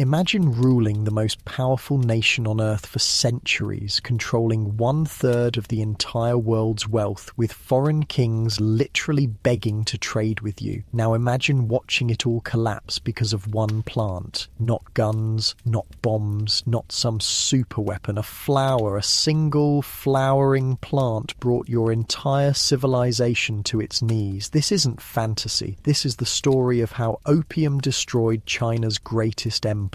Imagine ruling the most powerful nation on Earth for centuries, controlling 1/3 of the entire world's wealth, with foreign kings literally begging to trade with you. Now imagine watching it all collapse because of one plant. Not guns, not bombs, not some super weapon. A flower, a single flowering plant brought your entire civilization to its knees. This isn't fantasy. This is the story of how opium destroyed China's greatest empire.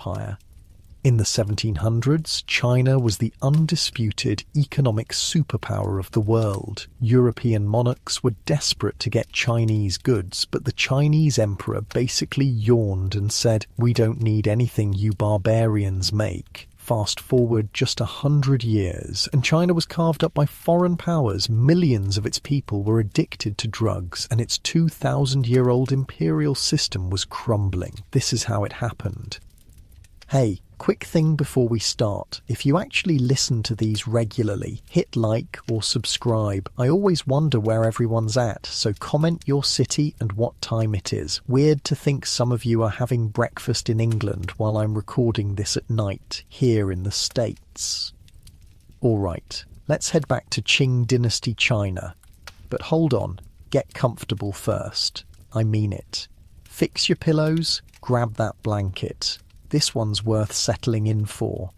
In the 1700s, China was the undisputed economic superpower of the world. European monarchs were desperate to get Chinese goods, but the Chinese emperor basically yawned and said, "We don't need anything you barbarians make." Fast forward just 100 years, and China was carved up by foreign powers. Millions of its people were addicted to drugs, and its 2,000-year-old imperial system was crumbling. This is how it happened. Hey, quick thing before we start. If you actually listen to these regularly, hit like or subscribe. I always wonder where everyone's at, so comment your city and what time it is. Weird to think some of you are having breakfast in England while I'm recording this at night, here in the States. Alright, let's head back to Qing Dynasty China. But hold on, get comfortable first. I mean it. Fix your pillows, grab that blanket. This one's worth settling in for.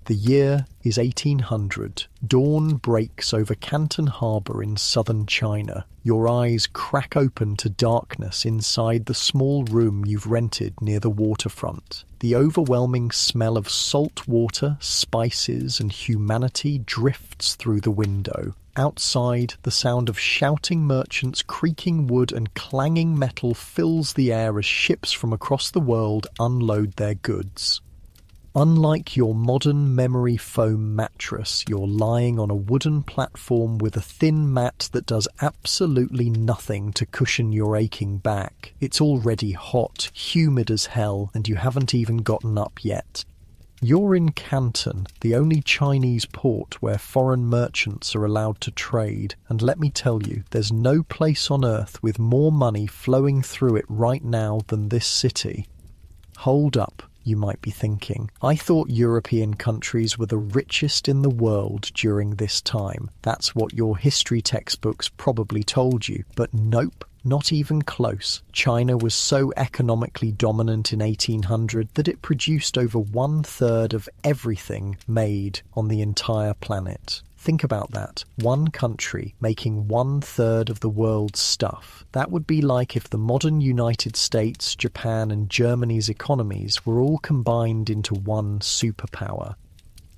The year is 1800. Dawn breaks over Canton Harbour in southern China. Your eyes crack open to darkness inside the small room you've rented near the waterfront. The overwhelming smell of salt water, spices, and humanity drifts through the window. Outside, the sound of shouting merchants, creaking wood, and clanging metal fills the air as ships from across the world unload their goods. Unlike your modern memory foam mattress, you're lying on a wooden platform with a thin mat that does absolutely nothing to cushion your aching back. It's already hot, humid as hell, and you haven't even gotten up yet. You're in Canton, the only Chinese port where foreign merchants are allowed to trade, and let me tell you, there's no place on earth with more money flowing through it right now than this city. Hold up, you might be thinking. I thought European countries were the richest in the world during this time. That's what your history textbooks probably told you, but nope. Not even close. China was so economically dominant in 1800 that it produced over 1/3 of everything made on the entire planet. Think about that. One country making 1/3 of the world's stuff. That would be like if the modern United States, Japan, and Germany's economies were all combined into one superpower.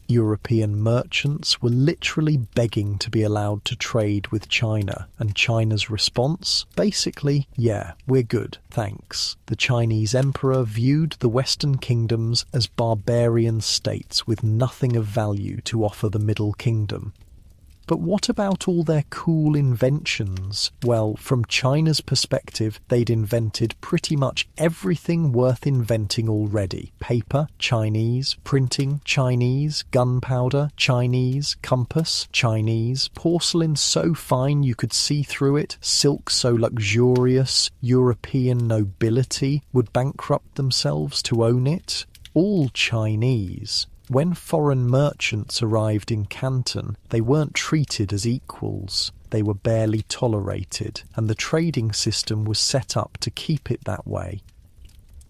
European merchants were literally begging to be allowed to trade with China, and China's response? Basically, yeah, we're good, thanks. The Chinese emperor viewed the Western kingdoms as barbarian states with nothing of value to offer the Middle Kingdom. But what about all their cool inventions? Well, from China's perspective, they'd invented pretty much everything worth inventing already. Paper, Chinese. Printing, Chinese. Gunpowder, Chinese. Compass, Chinese. Porcelain so fine you could see through it. Silk so luxurious, European nobility would bankrupt themselves to own it. All Chinese. When foreign merchants arrived in Canton, they weren't treated as equals. They were barely tolerated, and the trading system was set up to keep it that way.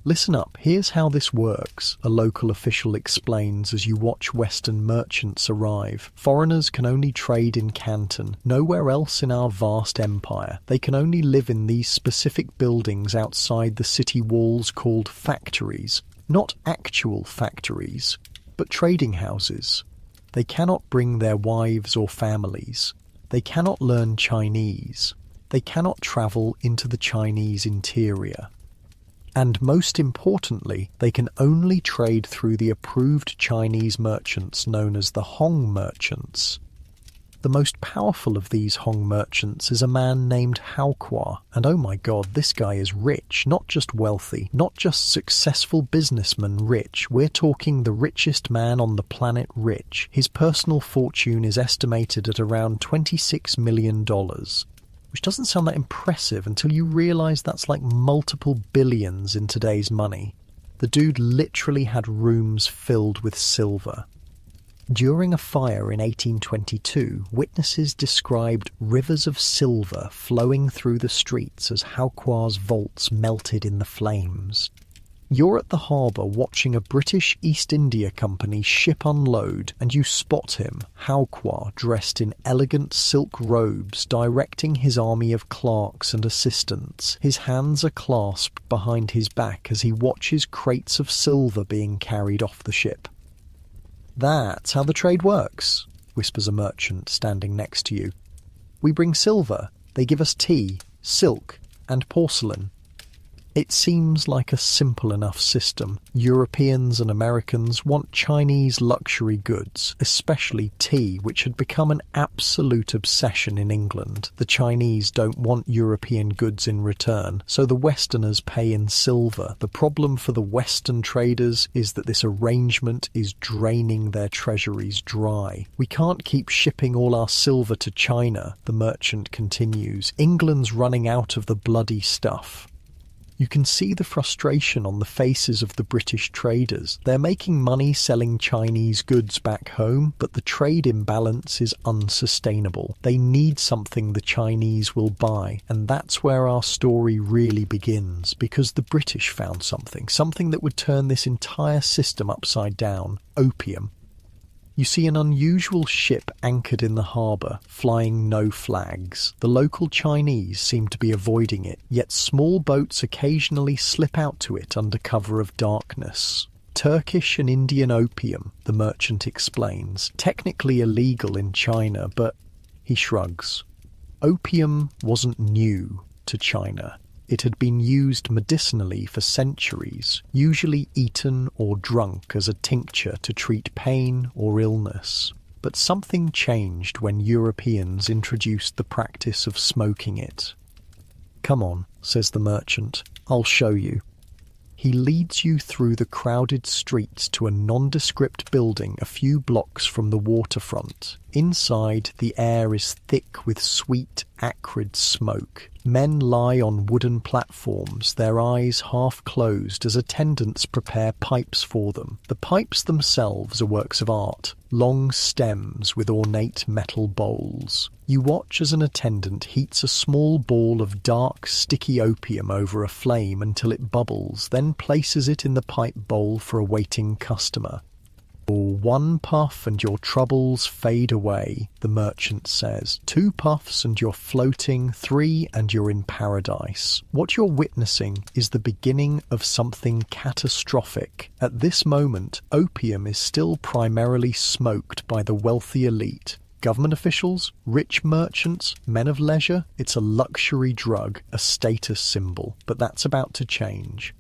Listen up, here's how this works, a local official explains as you watch Western merchants arrive. Foreigners can only trade in Canton, nowhere else in our vast empire. They can only live in these specific buildings outside the city walls called factories. Not actual factories, but trading houses. They cannot bring their wives or families. They cannot learn Chinese. They cannot travel into the Chinese interior. And most importantly, they can only trade through the approved Chinese merchants known as the Hong merchants. The most powerful of these Hong merchants is a man named Hao Kwa, and oh my god, this guy is rich, not just wealthy, not just successful businessman rich, we're talking the richest man on the planet rich. His personal fortune is estimated at around $26 million, which doesn't sound that impressive until you realise that's like multiple billions in today's money. The dude literally had rooms filled with silver. During a fire in 1822, witnesses described rivers of silver flowing through the streets as Hauqua's vaults melted in the flames. You're at the harbour watching a British East India Company ship unload, and you spot him, Hauqua, dressed in elegant silk robes, directing his army of clerks and assistants. His hands are clasped behind his back as he watches crates of silver being carried off the ship. "That's how the trade works," whispers a merchant standing next to you. "We bring silver, they give us tea, silk, and porcelain." It seems like a simple enough system. Europeans and Americans want Chinese luxury goods, especially tea, which had become an absolute obsession in England. The Chinese don't want European goods in return, so the Westerners pay in silver. The problem for the Western traders is that this arrangement is draining their treasuries dry. "We can't keep shipping all our silver to China," the merchant continues. "England's running out of the bloody stuff." You can see the frustration on the faces of the British traders. They're making money selling Chinese goods back home, but the trade imbalance is unsustainable. They need something the Chinese will buy, and that's where our story really begins, because the British found something that would turn this entire system upside down: opium. You see an unusual ship anchored in the harbour, flying no flags. The local Chinese seem to be avoiding it, yet small boats occasionally slip out to it under cover of darkness. "Turkish and Indian opium," the merchant explains. "Technically illegal in China, but..." He shrugs. Opium wasn't new to China. It had been used medicinally for centuries, usually eaten or drunk as a tincture to treat pain or illness. But something changed when Europeans introduced the practice of smoking it. "Come on," says the merchant, "I'll show you." He leads you through the crowded streets to a nondescript building a few blocks from the waterfront. Inside, the air is thick with sweet, acrid smoke. Men lie on wooden platforms, their eyes half closed as attendants prepare pipes for them. The pipes themselves are works of art, long stems with ornate metal bowls. You watch as an attendant heats a small ball of dark, sticky opium over a flame until it bubbles, then places it in the pipe bowl for a waiting customer. "One puff and your troubles fade away," the merchant says. "Two puffs and you're floating, three and you're in paradise." What you're witnessing is the beginning of something catastrophic. At this moment, opium is still primarily smoked by the wealthy elite. Government officials, rich merchants, men of leisure, it's a luxury drug, a status symbol. But that's about to change.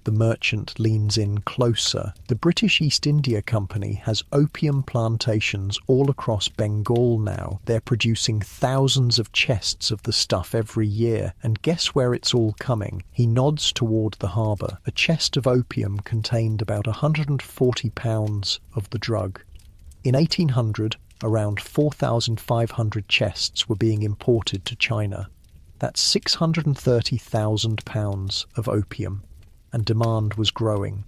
The merchant leans in closer. The British East India Company has opium plantations all across Bengal now. They're producing thousands of chests of the stuff every year. And guess where it's all coming? He nods toward the harbour. A chest of opium contained about 140 pounds of the drug. In 1800, around 4,500 chests were being imported to China. That's 630,000 pounds of opium. And demand was growing.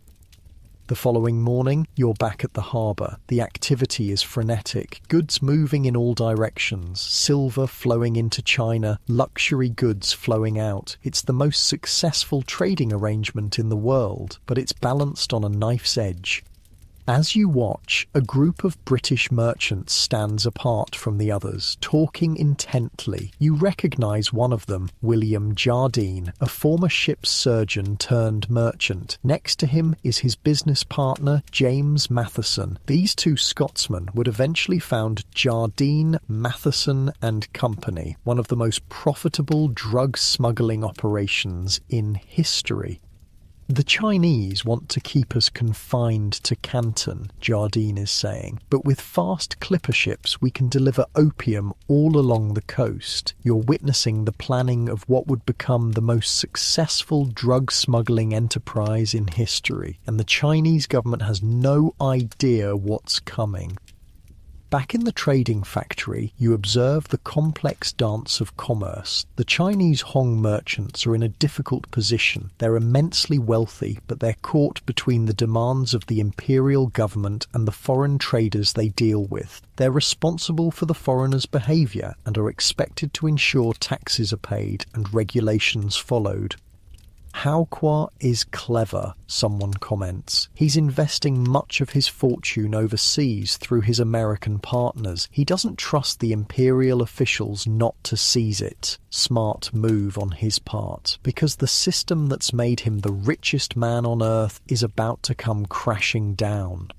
The following morning, you're back at the harbour. The activity is frenetic, goods moving in all directions, silver flowing into China, luxury goods flowing out. It's the most successful trading arrangement in the world, but it's balanced on a knife's edge. As you watch, a group of British merchants stands apart from the others, talking intently. You recognise one of them, William Jardine, a former ship's surgeon turned merchant. Next to him is his business partner, James Matheson. These two Scotsmen would eventually found Jardine, Matheson and Company, one of the most profitable drug smuggling operations in history. "The Chinese want to keep us confined to Canton," Jardine is saying, "but with fast clipper ships we can deliver opium all along the coast." You're witnessing the planning of what would become the most successful drug smuggling enterprise in history, and the Chinese government has no idea what's coming. Back in the trading factory, you observe the complex dance of commerce. The Chinese Hong merchants are in a difficult position. They're immensely wealthy, but they're caught between the demands of the imperial government and the foreign traders they deal with. They're responsible for the foreigners' behaviour and are expected to ensure taxes are paid and regulations followed. Hao Kwa is clever, someone comments. He's investing much of his fortune overseas through his American partners. He doesn't trust the imperial officials not to seize it. Smart move on his part, because the system that's made him the richest man on earth is about to come crashing down.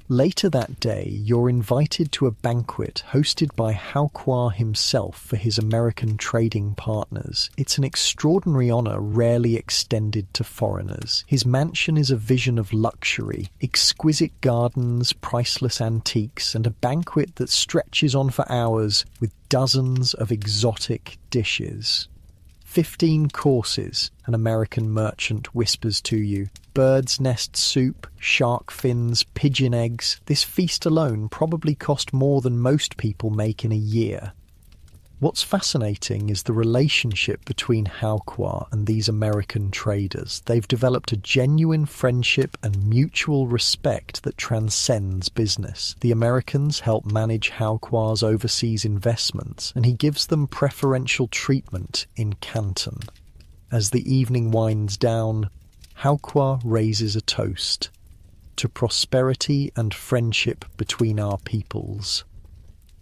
Later that day, you're invited to a banquet hosted by Hao Kwa himself for his American trading partners. It's an extraordinary honour rarely extended to foreigners. His mansion is a vision of luxury, exquisite gardens, priceless antiques, and a banquet that stretches on for hours with dozens of exotic dishes. 15 courses, an American merchant whispers to you. Bird's nest soup, shark fins, pigeon eggs. This feast alone probably cost more than most people make in a year. What's fascinating is the relationship between Hao Kwa and these American traders. They've developed a genuine friendship and mutual respect that transcends business. The Americans help manage Hao Kwa's overseas investments, and he gives them preferential treatment in Canton. As the evening winds down, Hao Kwa raises a toast to prosperity and friendship between our peoples.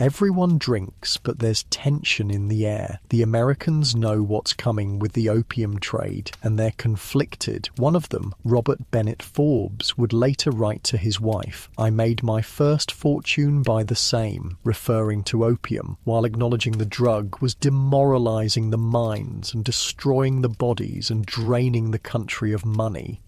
Everyone drinks, but there's tension in the air. The Americans know what's coming with the opium trade, and they're conflicted. One of them, Robert Bennett Forbes, would later write to his wife, "I made my first fortune by the same," referring to opium, while acknowledging the drug was demoralizing the minds and destroying the bodies and draining the country of money.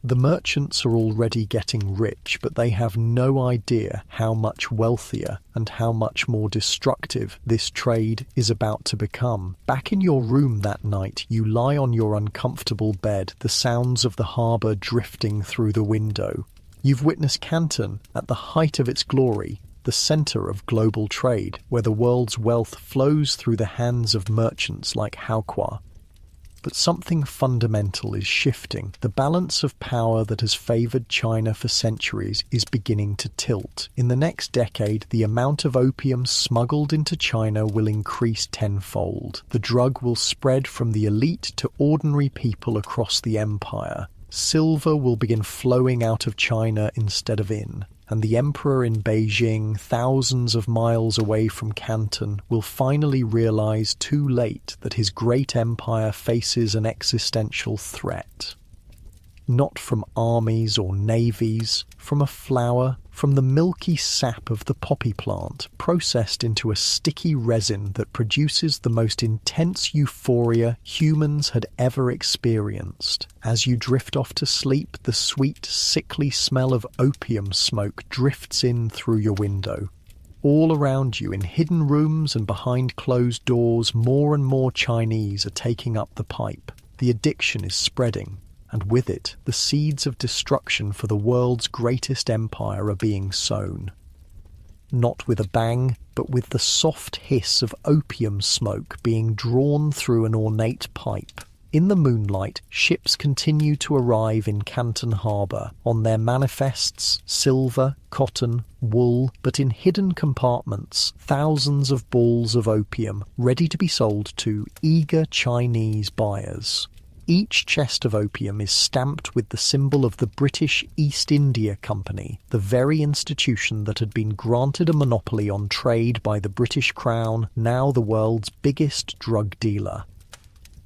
The merchants are already getting rich, but they have no idea how much wealthier and how much more destructive this trade is about to become. Back in your room that night, you lie on your uncomfortable bed, the sounds of the harbour drifting through the window. You've witnessed Canton at the height of its glory, the centre of global trade, where the world's wealth flows through the hands of merchants like Hao Kwa. But something fundamental is shifting. The balance of power that has favoured China for centuries is beginning to tilt. In the next decade, the amount of opium smuggled into China will increase tenfold. The drug will spread from the elite to ordinary people across the empire. Silver will begin flowing out of China instead of in. And the emperor in Beijing, thousands of miles away from Canton, will finally realize too late that his great empire faces an existential threat. Not from armies or navies, from a flower, from the milky sap of the poppy plant, processed into a sticky resin that produces the most intense euphoria humans had ever experienced. As you drift off to sleep, the sweet, sickly smell of opium smoke drifts in through your window. All around you, in hidden rooms and behind closed doors, more and more Chinese are taking up the pipe. The addiction is spreading. And with it, the seeds of destruction for the world's greatest empire are being sown. Not with a bang, but with the soft hiss of opium smoke being drawn through an ornate pipe. In the moonlight, ships continue to arrive in Canton Harbour. On their manifests, silver, cotton, wool, but in hidden compartments, thousands of balls of opium ready to be sold to eager Chinese buyers. Each chest of opium is stamped with the symbol of the British East India Company, the very institution that had been granted a monopoly on trade by the British Crown, now the world's biggest drug dealer.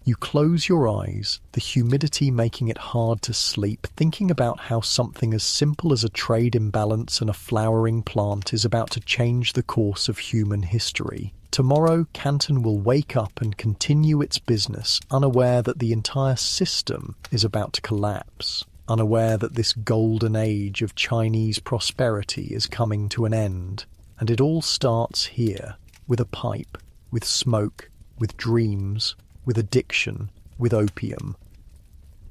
You close your eyes, the humidity making it hard to sleep, thinking about how something as simple as a trade imbalance and a flowering plant is about to change the course of human history. Tomorrow, Canton will wake up and continue its business, unaware that the entire system is about to collapse, unaware that this golden age of Chinese prosperity is coming to an end. And it all starts here, with a pipe, with smoke, with dreams, with addiction, with opium.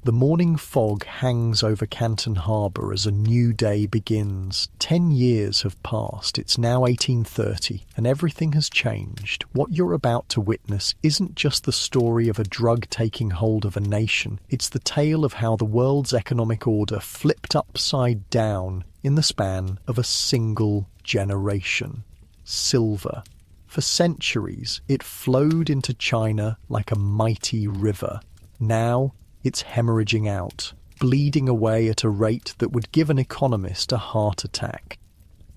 The morning fog hangs over Canton Harbour as a new day begins. 10 years have passed, it's now 1830, and everything has changed. What you're about to witness isn't just the story of a drug taking hold of a nation, it's the tale of how the world's economic order flipped upside down in the span of a single generation. Silver. For centuries, it flowed into China like a mighty river. Now, it's hemorrhaging out, bleeding away at a rate that would give an economist a heart attack.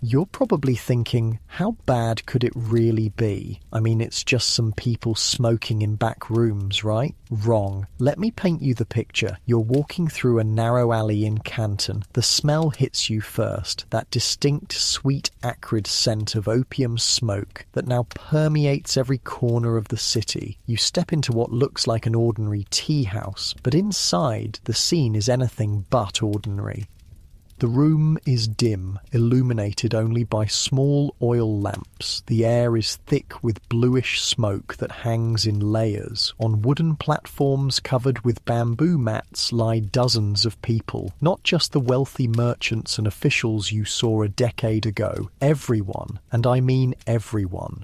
You're probably thinking, how bad could it really be? I mean, it's just some people smoking in back rooms, right? Wrong. Let me paint you the picture. You're walking through a narrow alley in Canton. The smell hits you first, that distinct, sweet, acrid scent of opium smoke that now permeates every corner of the city. You step into what looks like an ordinary tea house, but inside, the scene is anything but ordinary. The room is dim, illuminated only by small oil lamps. The air is thick with bluish smoke that hangs in layers. On wooden platforms covered with bamboo mats lie dozens of people, not just the wealthy merchants and officials you saw a decade ago. Everyone, and I mean everyone.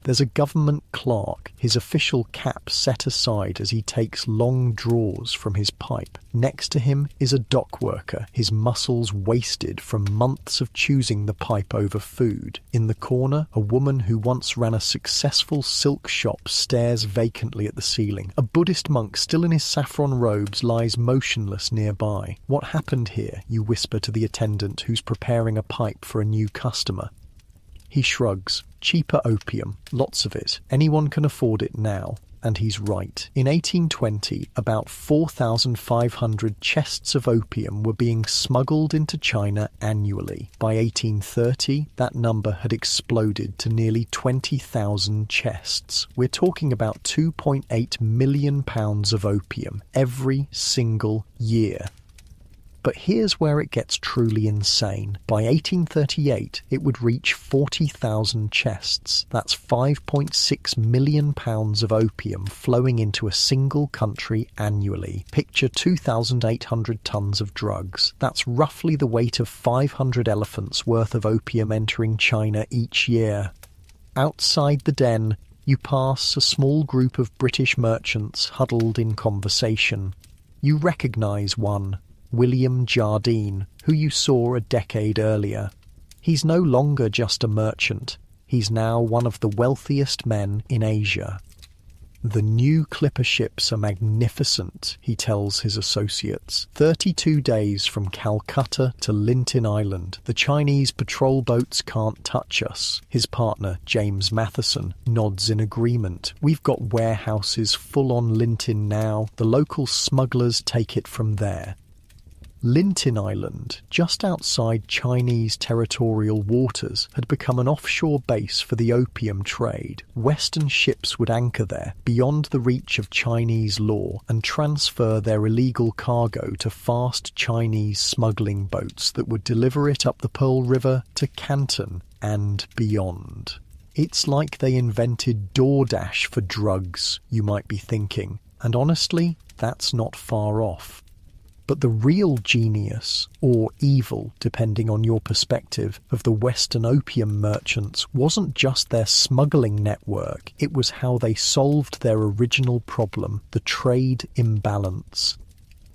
There's a government clerk, his official cap set aside as he takes long draws from his pipe. Next to him is a dock worker, his muscles wasted from months of choosing the pipe over food. In the corner, a woman who once ran a successful silk shop stares vacantly at the ceiling. A Buddhist monk still in his saffron robes lies motionless nearby. What happened here? You whisper to the attendant who's preparing a pipe for a new customer. He shrugs. Cheaper opium, lots of it. Anyone can afford it now. And he's right. In 1820, about 4,500 chests of opium were being smuggled into China annually. By 1830, that number had exploded to nearly 20,000 chests. We're talking about 2.8 million pounds of opium every single year. But here's where it gets truly insane. By 1838, it would reach 40,000 chests. That's 5.6 million pounds of opium flowing into a single country annually. Picture 2,800 tons of drugs. That's roughly the weight of 500 elephants worth of opium entering China each year. Outside the den, you pass a small group of British merchants huddled in conversation. You recognise one. William Jardine, who you saw a decade earlier. He's no longer just a merchant. He's now one of the wealthiest men in Asia. The new clipper ships are magnificent, he tells his associates. 32 days from Calcutta to Linton Island. The Chinese patrol boats can't touch us. His partner, James Matheson, nods in agreement. We've got warehouses full on Linton now. The local smugglers take it from there. Linton Island, just outside Chinese territorial waters, had become an offshore base for the opium trade. Western ships would anchor there, beyond the reach of Chinese law, and transfer their illegal cargo to fast Chinese smuggling boats that would deliver it up the Pearl River to Canton and beyond. It's like they invented DoorDash for drugs, you might be thinking, and honestly, that's not far off. But the real genius, or evil, depending on your perspective, of the Western opium merchants wasn't just their smuggling network, it was how they solved their original problem, the trade imbalance.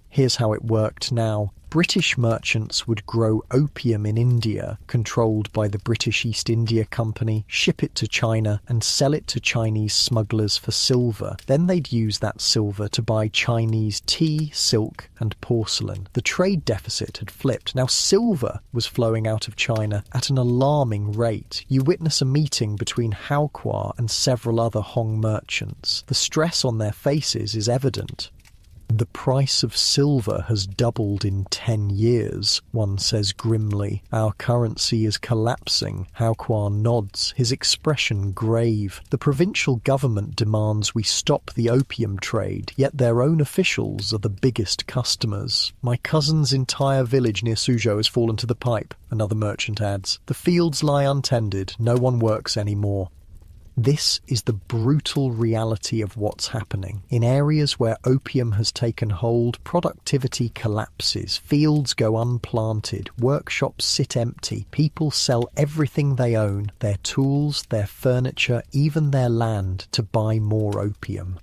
Here's how it worked now. British merchants would grow opium in India, controlled by the British East India Company, ship it to China and sell it to Chinese smugglers for silver. Then they'd use that silver to buy Chinese tea, silk and porcelain. The trade deficit had flipped. Now silver was flowing out of China at an alarming rate. You witness a meeting between Hao Kwa and several other Hong merchants. The stress on their faces is evident. The price of silver has doubled in 10 years, one says grimly. Our currency is collapsing. Hao Kwa nods, his expression grave. The provincial government demands we stop the opium trade, yet their own officials are the biggest customers. My cousin's entire village near Suzhou has fallen to the pipe, another merchant adds. The fields lie untended, no one works anymore. This is the brutal reality of what's happening. In areas where opium has taken hold, productivity collapses, fields go unplanted, workshops sit empty, people sell everything they own, their tools, their furniture, even their land, to buy more opium.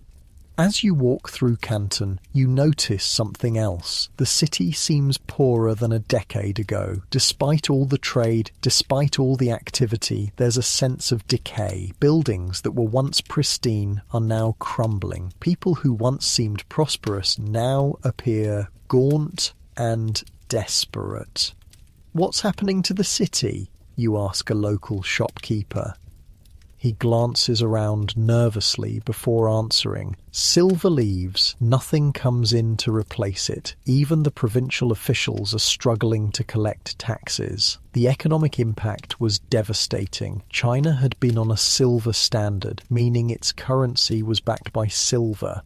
As you walk through Canton, you notice something else. The city seems poorer than a decade ago. Despite all the trade, despite all the activity, there's a sense of decay. Buildings that were once pristine are now crumbling. People who once seemed prosperous now appear gaunt and desperate. What's happening to the city? You ask a local shopkeeper. He glances around nervously before answering. Silver leaves, nothing comes in to replace it. Even the provincial officials are struggling to collect taxes. The economic impact was devastating. China had been on a silver standard, meaning its currency was backed by silver.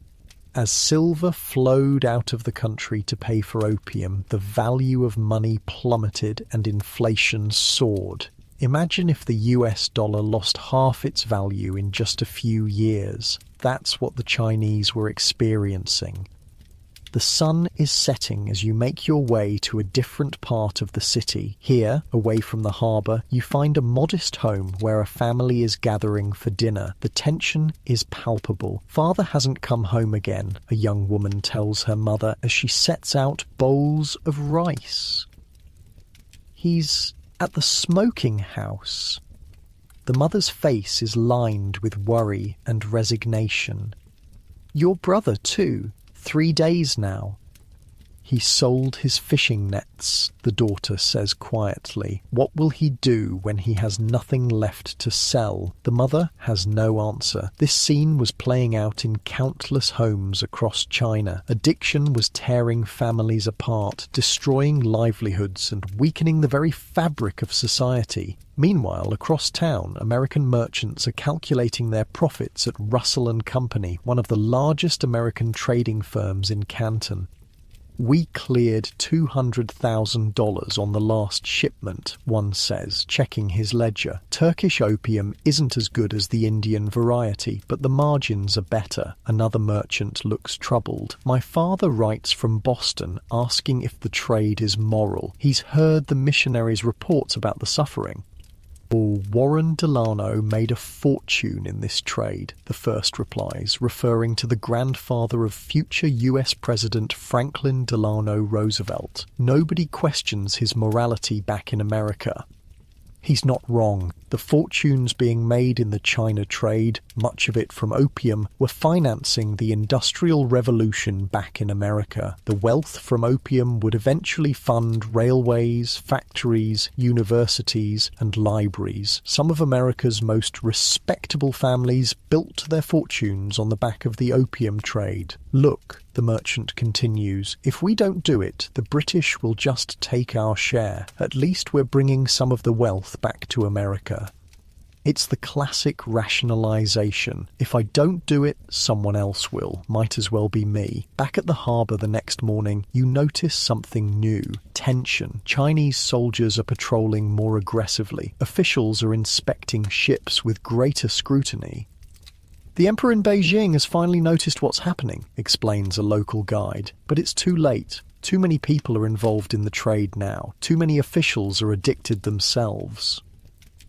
As silver flowed out of the country to pay for opium, the value of money plummeted and inflation soared. Imagine if the US dollar lost half its value in just a few years. That's what the Chinese were experiencing. The sun is setting as you make your way to a different part of the city. Here, away from the harbour, you find a modest home where a family is gathering for dinner. The tension is palpable. Father hasn't come home again, a young woman tells her mother as she sets out bowls of rice. He's at the smoking house. The mother's face is lined with worry and resignation. Your brother, too. 3 days now. He sold his fishing nets, the daughter says quietly. What will he do when he has nothing left to sell? The mother has no answer. This scene was playing out in countless homes across China. Addiction was tearing families apart, destroying livelihoods and weakening the very fabric of society. Meanwhile, across town, American merchants are calculating their profits at Russell and Company, one of the largest American trading firms in Canton. We cleared $200,000 on the last shipment, one says, checking his ledger. Turkish opium isn't as good as the Indian variety, but the margins are better. Another merchant looks troubled. My father writes from Boston asking if the trade is moral. He's heard the missionaries' reports about the suffering. Warren Delano made a fortune in this trade, the first replies, referring to the grandfather of future US President Franklin Delano Roosevelt. Nobody questions his morality back in America. He's not wrong. The fortunes being made in the China trade, much of it from opium, were financing the Industrial Revolution back in America. The wealth from opium would eventually fund railways, factories, universities, and libraries. Some of America's most respectable families built their fortunes on the back of the opium trade. Look, the merchant continues, if we don't do it, the British will just take our share. At least we're bringing some of the wealth back to America. It's the classic rationalization. If I don't do it, someone else will. Might as well be me. Back at the harbour the next morning, you notice something new. Tension. Chinese soldiers are patrolling more aggressively. Officials are inspecting ships with greater scrutiny. The emperor in Beijing has finally noticed what's happening, explains a local guide. But it's too late. Too many people are involved in the trade now. Too many officials are addicted themselves.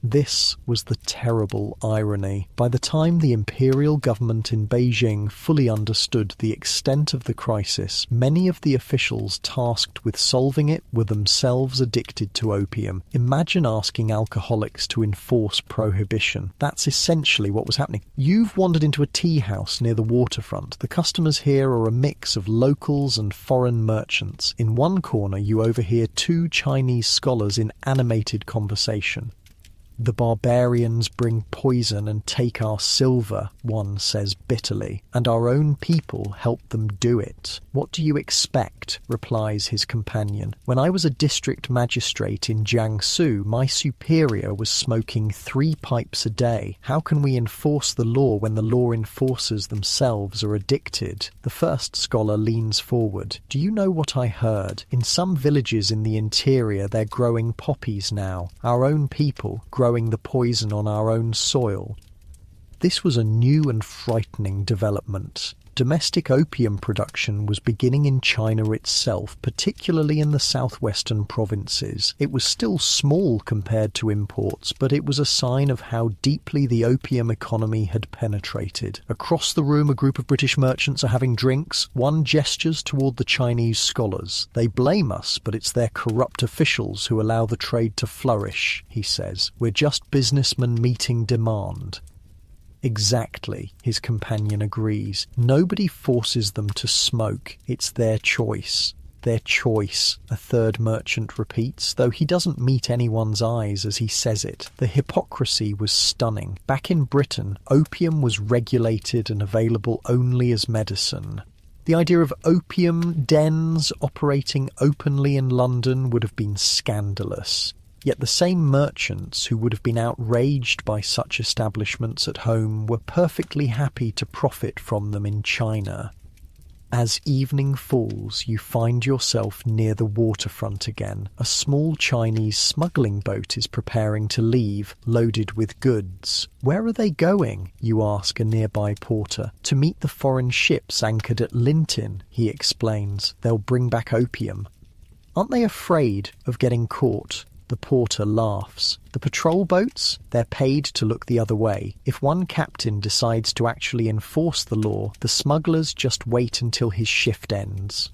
This was the terrible irony. By the time the imperial government in Beijing fully understood the extent of the crisis, many of the officials tasked with solving it were themselves addicted to opium. Imagine asking alcoholics to enforce prohibition. That's essentially what was happening. You've wandered into a tea house near the waterfront. The customers here are a mix of locals and foreign merchants. In one corner, you overhear two Chinese scholars in animated conversation. The barbarians bring poison and take our silver, one says bitterly, and our own people help them do it. What do you expect? Replies his companion. When I was a district magistrate in Jiangsu, my superior was smoking 3 pipes a day. How can we enforce the law when the law enforcers themselves are addicted? The first scholar leans forward. Do you know what I heard? In some villages in the interior, they're growing poppies now. Our own people growing the poison on our own soil. This was a new and frightening development. Domestic opium production was beginning in China itself, particularly in the southwestern provinces. It was still small compared to imports, but it was a sign of how deeply the opium economy had penetrated. Across the room, a group of British merchants are having drinks. One gestures toward the Chinese scholars. They blame us, but it's their corrupt officials who allow the trade to flourish, he says. We're just businessmen meeting demand. Exactly, his companion agrees. Nobody forces them to smoke. It's their choice. Their choice, a third merchant repeats, though he doesn't meet anyone's eyes as he says it. The hypocrisy was stunning. Back in Britain, opium was regulated and available only as medicine. The idea of opium dens operating openly in London would have been scandalous. Yet the same merchants who would have been outraged by such establishments at home were perfectly happy to profit from them in China. As evening falls, you find yourself near the waterfront again. A small Chinese smuggling boat is preparing to leave, loaded with goods. Where are they going? You ask a nearby porter. To meet the foreign ships anchored at Linton, he explains. They'll bring back opium. Aren't they afraid of getting caught? The porter laughs. The patrol boats? They're paid to look the other way. If one captain decides to actually enforce the law, the smugglers just wait until his shift ends.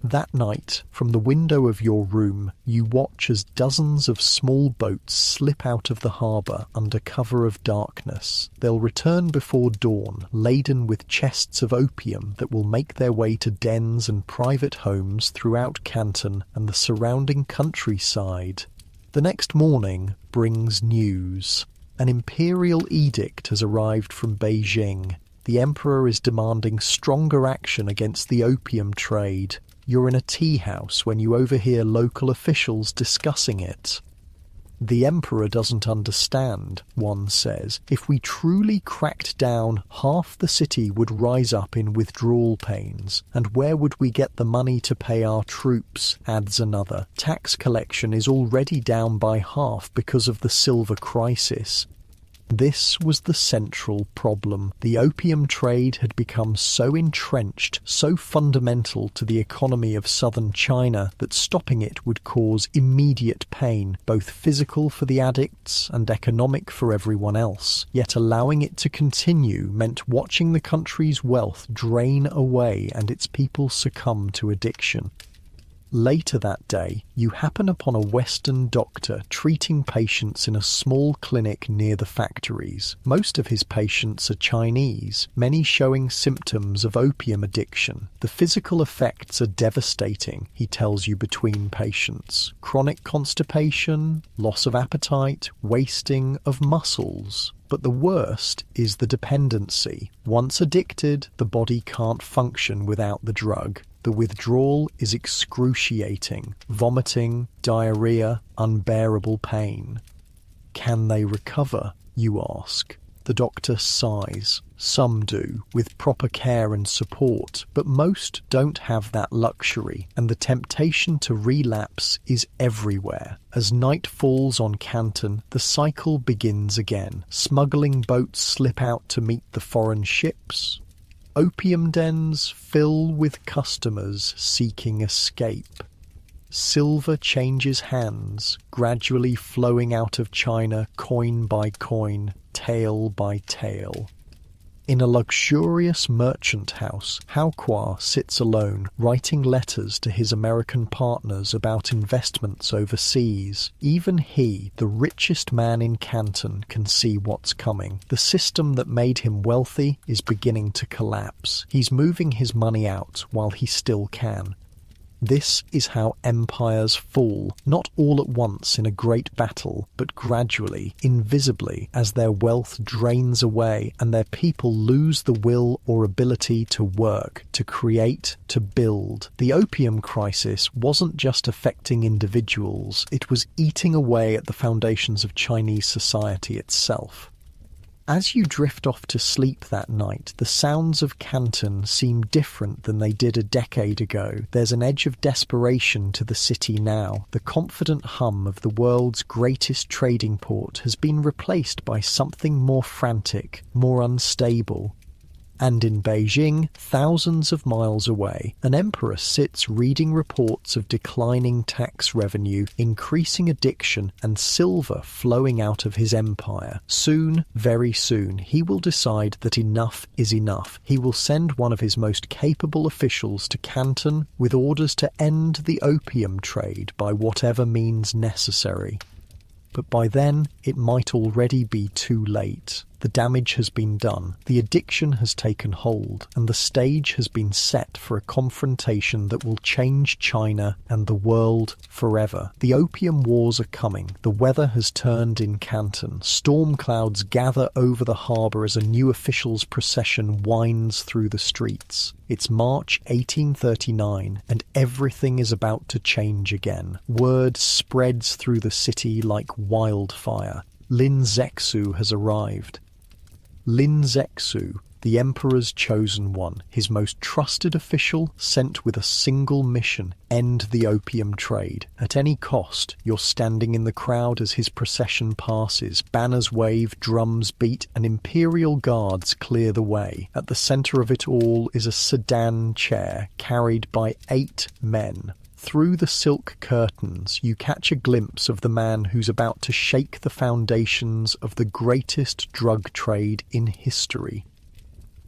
That night, from the window of your room, you watch as dozens of small boats slip out of the harbour under cover of darkness. They'll return before dawn, laden with chests of opium that will make their way to dens and private homes throughout Canton and the surrounding countryside. The next morning brings news. An imperial edict has arrived from Beijing. The emperor is demanding stronger action against the opium trade. You're in a tea house when you overhear local officials discussing it. The emperor doesn't understand, one says. If we truly cracked down, half the city would rise up in withdrawal pains. And where would we get the money to pay our troops, adds another. Tax collection is already down by half because of the silver crisis. This was the central problem. The opium trade had become so entrenched, so fundamental to the economy of southern China, that stopping it would cause immediate pain, both physical for the addicts and economic for everyone else. Yet allowing it to continue meant watching the country's wealth drain away and its people succumb to addiction. Later that day, you happen upon a Western doctor treating patients in a small clinic near the factories. Most of his patients are Chinese, many showing symptoms of opium addiction. The physical effects are devastating, he tells you between patients. Chronic constipation, loss of appetite, wasting of muscles. But the worst is the dependency. Once addicted, the body can't function without the drug. The withdrawal is excruciating. Vomiting, diarrhea, unbearable pain. Can they recover, you ask? The doctor sighs. Some do, with proper care and support, but most don't have that luxury, and the temptation to relapse is everywhere. As night falls on Canton, the cycle begins again. Smuggling boats slip out to meet the foreign ships. Opium dens fill with customers seeking escape. Silver changes hands, gradually flowing out of China coin by coin, tael by tael. In a luxurious merchant house, Hao Kwa sits alone, writing letters to his American partners about investments overseas. Even he, the richest man in Canton, can see what's coming. The system that made him wealthy is beginning to collapse. He's moving his money out while he still can. This is how empires fall, not all at once in a great battle, but gradually, invisibly, as their wealth drains away and their people lose the will or ability to work, to create, to build. The opium crisis wasn't just affecting individuals, it was eating away at the foundations of Chinese society itself. As you drift off to sleep that night, the sounds of Canton seem different than they did a decade ago. There's an edge of desperation to the city now. The confident hum of the world's greatest trading port has been replaced by something more frantic, more unstable. And in Beijing, thousands of miles away, an emperor sits reading reports of declining tax revenue, increasing addiction, and silver flowing out of his empire. Soon, very soon, he will decide that enough is enough. He will send one of his most capable officials to Canton with orders to end the opium trade by whatever means necessary. But by then, it might already be too late. The damage has been done, the addiction has taken hold, and the stage has been set for a confrontation that will change China and the world forever. The opium wars are coming. The weather has turned in Canton. Storm clouds gather over the harbour as a new officials' procession winds through the streets. It's March 1839, and everything is about to change again. Word spreads through the city like wildfire. Lin Zexu has arrived. Lin Zexu, the emperor's chosen one, his most trusted official, sent with a single mission: end the opium trade. At any cost. You're standing in the crowd as his procession passes. Banners wave, drums beat, and imperial guards clear the way. At the centre of it all is a sedan chair carried by 8 men. Through the silk curtains, you catch a glimpse of the man who's about to shake the foundations of the greatest drug trade in history.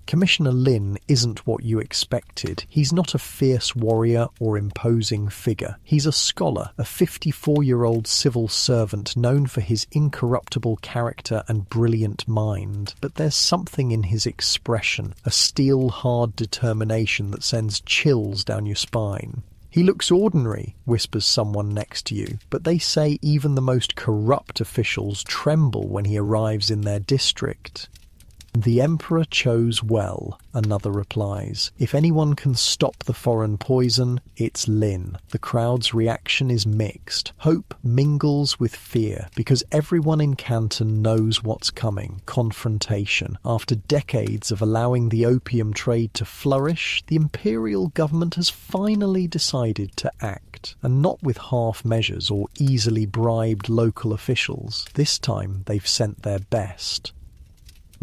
Commissioner Lin isn't what you expected. He's not a fierce warrior or imposing figure. He's a scholar, a 54-year-old civil servant known for his incorruptible character and brilliant mind. But there's something in his expression, a steel-hard determination that sends chills down your spine. "He looks ordinary," whispers someone next to you, but they say even the most corrupt officials tremble when he arrives in their district. "The Emperor chose well," another replies. "If anyone can stop the foreign poison, it's Lin." The crowd's reaction is mixed. Hope mingles with fear, because everyone in Canton knows what's coming: confrontation. After decades of allowing the opium trade to flourish, the imperial government has finally decided to act, and not with half measures or easily bribed local officials. This time they've sent their best.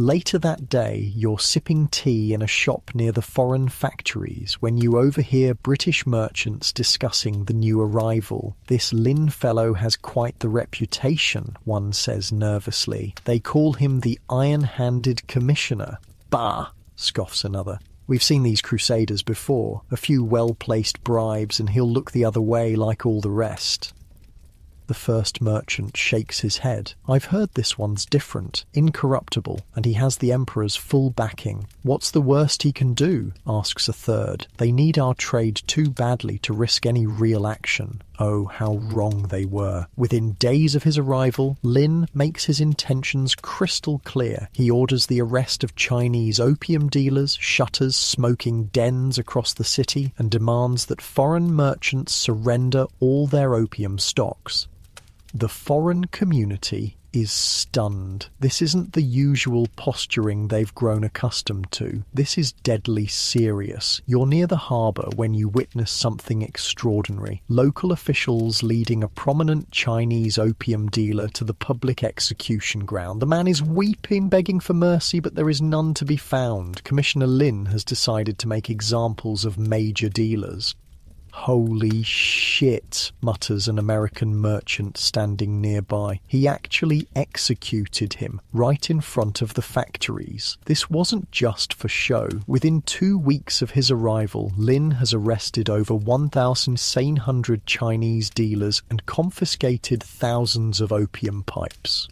Later that day, you're sipping tea in a shop near the foreign factories when you overhear British merchants discussing the new arrival. "This Lin fellow has quite the reputation," one says nervously. "They call him the Iron-Handed Commissioner." "Bah!" scoffs another. "We've seen these crusaders before. A few well-placed bribes and he'll look the other way like all the rest." The first merchant shakes his head. "I've heard this one's different, incorruptible, and he has the Emperor's full backing." "What's the worst he can do?" asks a third. "They need our trade too badly to risk any real action." Oh, how wrong they were. Within days of his arrival, Lin makes his intentions crystal clear. He orders the arrest of Chinese opium dealers, shutters smoking dens across the city, and demands that foreign merchants surrender all their opium stocks. The foreign community is stunned. This isn't the usual posturing they've grown accustomed to. This is deadly serious. You're near the harbour when you witness something extraordinary. Local officials leading a prominent Chinese opium dealer to the public execution ground. The man is weeping, begging for mercy, but there is none to be found. Commissioner Lin has decided to make examples of major dealers. "Holy shit," mutters an American merchant standing nearby. "He actually executed him right in front of the factories." This wasn't just for show. Within 2 weeks of his arrival, Lin has arrested over 1,700 Chinese dealers and confiscated thousands of opium pipes.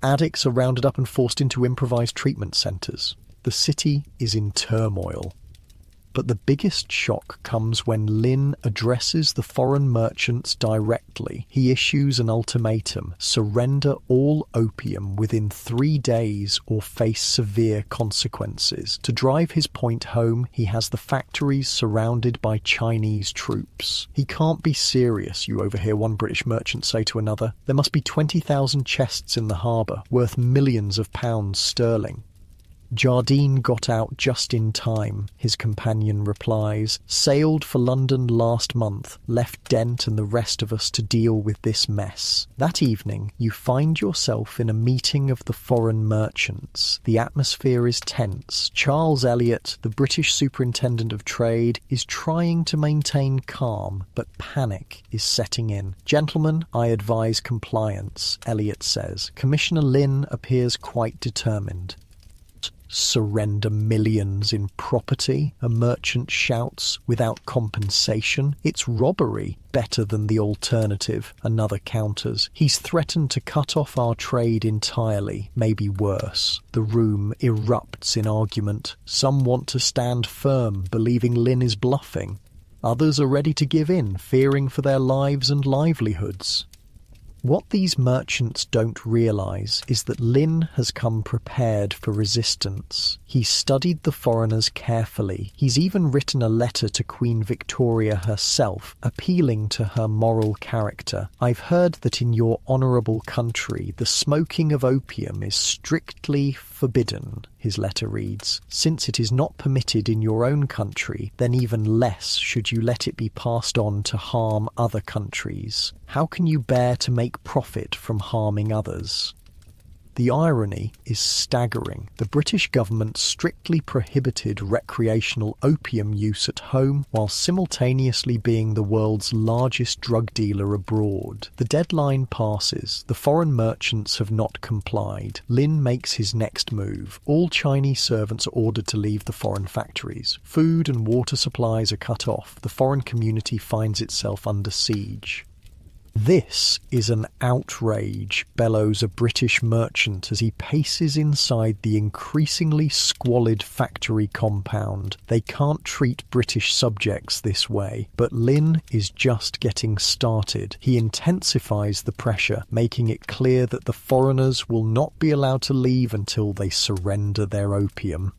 Addicts are rounded up and forced into improvised treatment centres. The city is in turmoil. But the biggest shock comes when Lin addresses the foreign merchants directly. He issues an ultimatum: surrender all opium within 3 days or face severe consequences. To drive his point home, he has the factories surrounded by Chinese troops. He can't be serious, you overhear one British merchant say to another. There must be 20,000 chests in the harbour, worth millions of pounds sterling. Jardine got out just in time, his companion replies. Sailed for London last month, left Dent and the rest of us to deal with this mess. That evening, you find yourself in a meeting of the foreign merchants. The atmosphere is tense. Charles Elliot, the British Superintendent of Trade, is trying to maintain calm, but panic is setting in. Gentlemen, I advise compliance, Elliot says. Commissioner Lin appears quite determined. Surrender millions in property, a merchant shouts, without compensation. It's robbery. Better than the alternative, another counters. He's threatened to cut off our trade entirely, maybe worse. The room erupts in argument. Some want to stand firm, believing Lin is bluffing. Others are ready to give in, fearing for their lives and livelihoods. What these merchants don't realise is that Lin has come prepared for resistance. He's studied the foreigners carefully. He's even written a letter to Queen Victoria herself, appealing to her moral character. I've heard that in your honourable country the smoking of opium is strictly forbidden, his letter reads. Since it is not permitted in your own country, then even less should you let it be passed on to harm other countries. How can you bear to make profit from harming others? The irony is staggering. The British government strictly prohibited recreational opium use at home while simultaneously being the world's largest drug dealer abroad. The deadline passes. The foreign merchants have not complied. Lin makes his next move. All Chinese servants are ordered to leave the foreign factories. Food and water supplies are cut off. The foreign community finds itself under siege. This is an outrage, bellows a British merchant as he paces inside the increasingly squalid factory compound. They can't treat British subjects this way, but Lin is just getting started. He intensifies the pressure, making it clear that the foreigners will not be allowed to leave until they surrender their opium.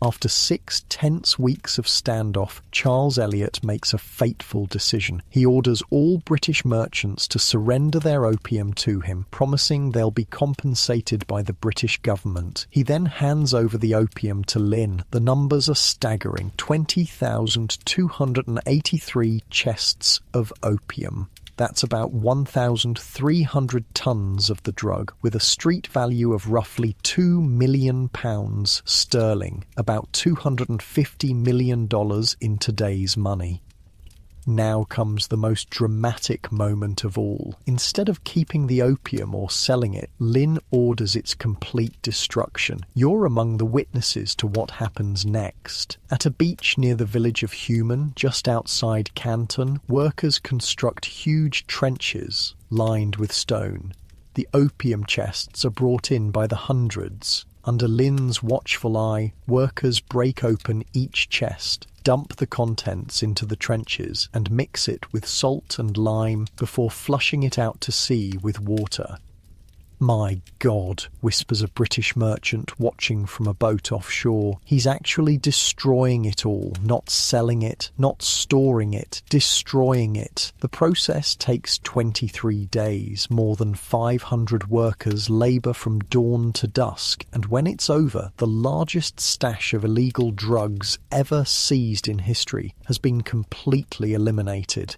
After 6 tense weeks of standoff, Charles Elliot makes a fateful decision. He orders all British merchants to surrender their opium to him, promising they'll be compensated by the British government. He then hands over the opium to Lin. The numbers are staggering: 20,283 chests of opium. That's about 1,300 tons of the drug, with a street value of roughly £2 million sterling, about $250 million in today's money. Now comes the most dramatic moment of all. Instead of keeping the opium or selling it, Lin orders its complete destruction. You're among the witnesses to what happens next. At a beach near the village of Human, just outside Canton, workers construct huge trenches lined with stone. The opium chests are brought in by the hundreds. Under Lin's watchful eye, workers break open each chest, dump the contents into the trenches and mix it with salt and lime before flushing it out to sea with water. "My God," whispers a British merchant watching from a boat offshore. He's actually destroying it all, not selling it, not storing it, destroying it. The process takes 23 days. More than 500 workers labour from dawn to dusk, and when it's over, the largest stash of illegal drugs ever seized in history has been completely eliminated.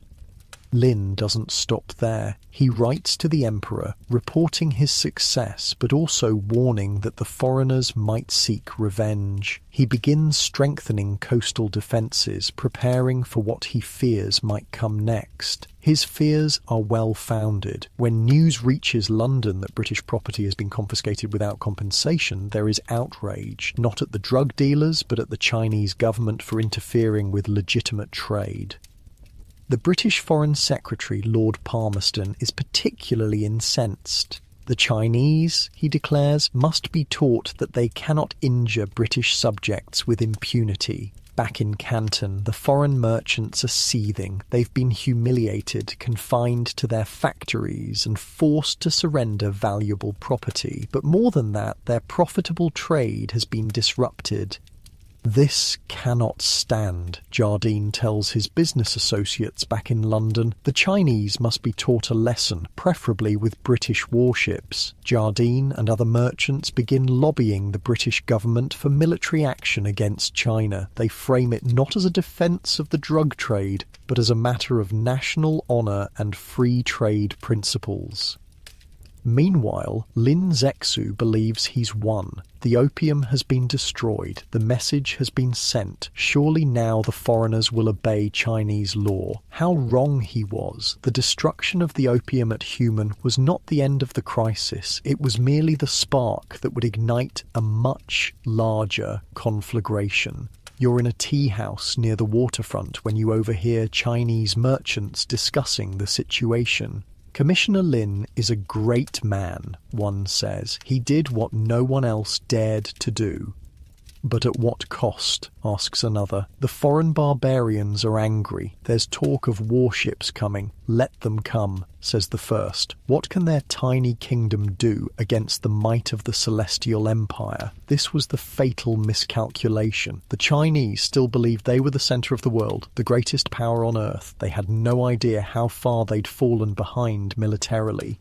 Lin doesn't stop there. He writes to the Emperor, reporting his success, but also warning that the foreigners might seek revenge. He begins strengthening coastal defences, preparing for what he fears might come next. His fears are well-founded. When news reaches London that British property has been confiscated without compensation, there is outrage, not at the drug dealers, but at the Chinese government for interfering with legitimate trade. The British Foreign Secretary, Lord Palmerston, is particularly incensed. The Chinese, he declares, must be taught that they cannot injure British subjects with impunity. Back in Canton, the foreign merchants are seething. They've been humiliated, confined to their factories, and forced to surrender valuable property. But more than that, their profitable trade has been disrupted. This cannot stand, Jardine tells his business associates back in London. The Chinese must be taught a lesson, preferably with British warships. Jardine and other merchants begin lobbying the British government for military action against China. They frame it not as a defence of the drug trade, but as a matter of national honour and free trade principles. Meanwhile, Lin Zexu believes he's won. The opium has been destroyed. The message has been sent. Surely now the foreigners will obey Chinese law. How wrong he was. The destruction of the opium at Human was not the end of the crisis. It was merely the spark that would ignite a much larger conflagration. You're in a tea house near the waterfront when you overhear Chinese merchants discussing the situation. Commissioner Lin is a great man, one says. He did what no one else dared to do. But at what cost, asks another. The foreign barbarians are angry. There's talk of warships coming. Let them come, says the first. What can their tiny kingdom do against the might of the Celestial Empire? This was the fatal miscalculation. The Chinese still believed they were the centre of the world, the greatest power on earth. They had no idea how far they'd fallen behind militarily.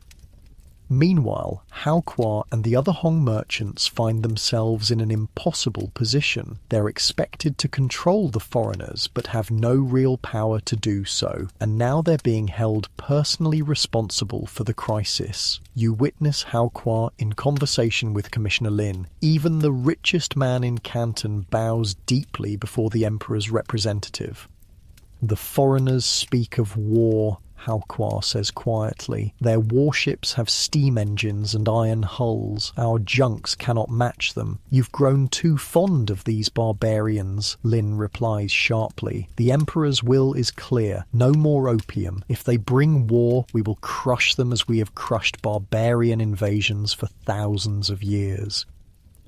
Meanwhile, Hao Kwa and the other Hong merchants find themselves in an impossible position. They're expected to control the foreigners, but have no real power to do so, and now they're being held personally responsible for the crisis. You witness Hao Kwa in conversation with Commissioner Lin. Even the richest man in Canton bows deeply before the Emperor's representative. The foreigners speak of war, Hao Kwa says quietly. Their warships have steam engines and iron hulls. Our junks cannot match them. You've grown too fond of these barbarians, Lin replies sharply. The Emperor's will is clear. No more opium. If they bring war, we will crush them as we have crushed barbarian invasions for thousands of years.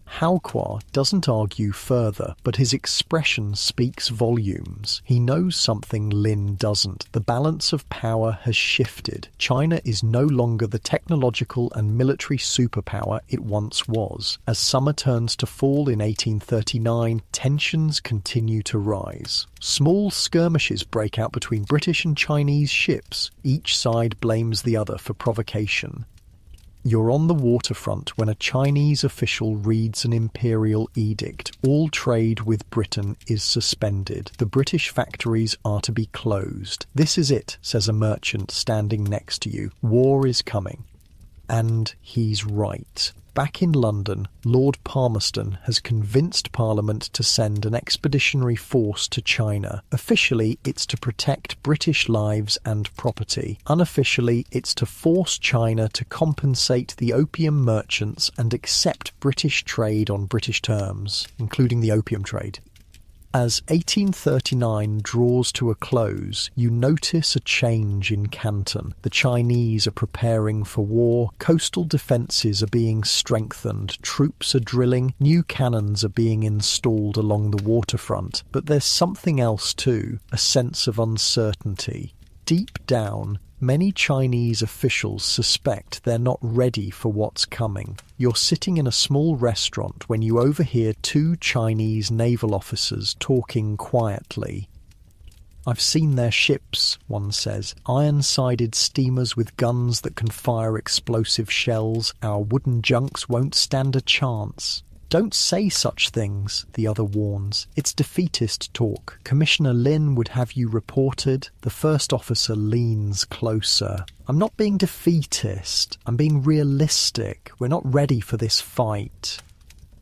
Hao Kwa doesn't argue further, but his expression speaks volumes. He knows something Lin doesn't. The balance of power has shifted. China is no longer the technological and military superpower it once was. As summer turns to fall in 1839, tensions continue to rise. Small skirmishes break out between British and Chinese ships. Each side blames the other for provocation. You're on the waterfront when a Chinese official reads an imperial edict. All trade with Britain is suspended. The British factories are to be closed. This is it, says a merchant standing next to you. War is coming. And he's right. Back in London, Lord Palmerston has convinced Parliament to send an expeditionary force to China. Officially, it's to protect British lives and property. Unofficially, it's to force China to compensate the opium merchants and accept British trade on British terms, including the opium trade. As 1839 draws to a close, you notice a change in Canton. The Chinese are preparing for war, coastal defences are being strengthened, troops are drilling, new cannons are being installed along the waterfront. But there's something else too, a sense of uncertainty. Deep down, many Chinese officials suspect they're not ready for what's coming. You're sitting in a small restaurant when you overhear two Chinese naval officers talking quietly. I've seen their ships, one says, iron-sided steamers with guns that can fire explosive shells. Our wooden junks won't stand a chance. Don't say such things, the other warns. It's defeatist talk. Commissioner Lin would have you reported. The first officer leans closer. I'm not being defeatist. I'm being realistic. We're not ready for this fight.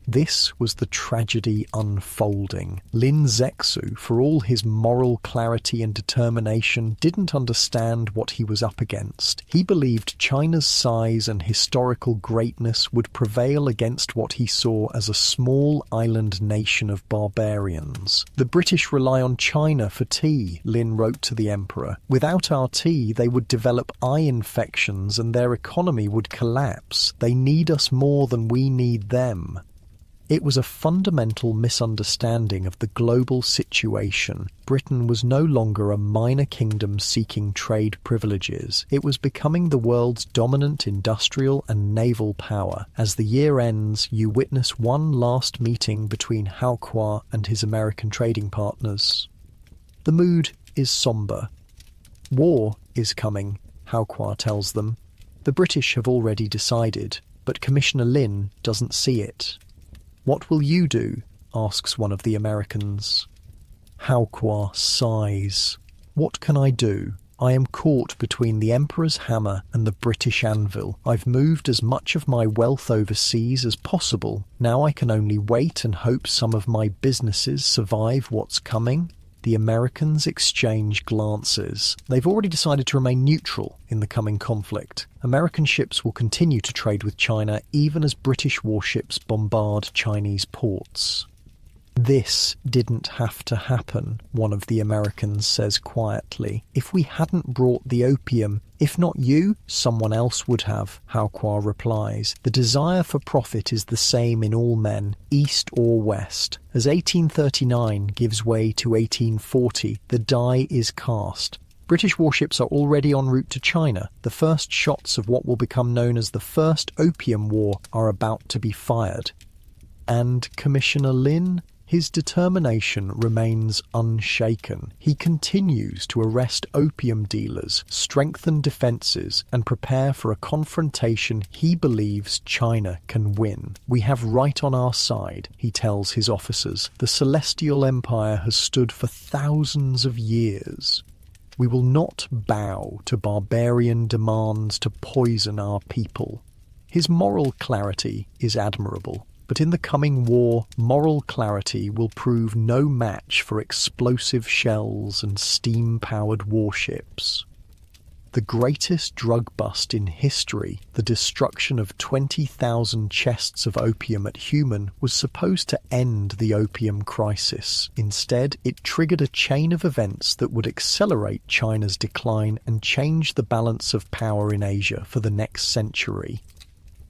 This was the tragedy unfolding. Lin Zexu, for all his moral clarity and determination, didn't understand what he was up against. He believed China's size and historical greatness would prevail against what he saw as a small island nation of barbarians. The British rely on China for tea, Lin wrote to the Emperor. Without our tea, they would develop eye infections and their economy would collapse. They need us more than we need them. It was a fundamental misunderstanding of the global situation. Britain was no longer a minor kingdom seeking trade privileges. It was becoming the world's dominant industrial and naval power. As the year ends, you witness one last meeting between Hao Kuo and his American trading partners. The mood is somber. War is coming, Hao Kuo tells them. The British have already decided, but Commissioner Lin doesn't see it. "What will you do?" asks one of the Americans. Hao Kuo sighs. "What can I do? I am caught between the Emperor's hammer and the British anvil. I've moved as much of my wealth overseas as possible. Now I can only wait and hope some of my businesses survive what's coming." The Americans exchange glances. They've already decided to remain neutral in the coming conflict. American ships will continue to trade with China even as British warships bombard Chinese ports. "This didn't have to happen," one of the Americans says quietly. "If we hadn't brought the opium, if not you, someone else would have," Hao Kuo replies. "The desire for profit is the same in all men, east or west. As 1839 gives way to 1840, the die is cast. British warships are already en route to China. The first shots of what will become known as the First Opium War are about to be fired." And Commissioner Lin? His determination remains unshaken. He continues to arrest opium dealers, strengthen defences, and prepare for a confrontation he believes China can win. "We have right on our side," he tells his officers. "The Celestial Empire has stood for thousands of years. We will not bow to barbarian demands to poison our people." His moral clarity is admirable. But in the coming war, moral clarity will prove no match for explosive shells and steam-powered warships. The greatest drug bust in history, the destruction of 20,000 chests of opium at Human, was supposed to end the opium crisis. Instead, it triggered a chain of events that would accelerate China's decline and change the balance of power in Asia for the next century.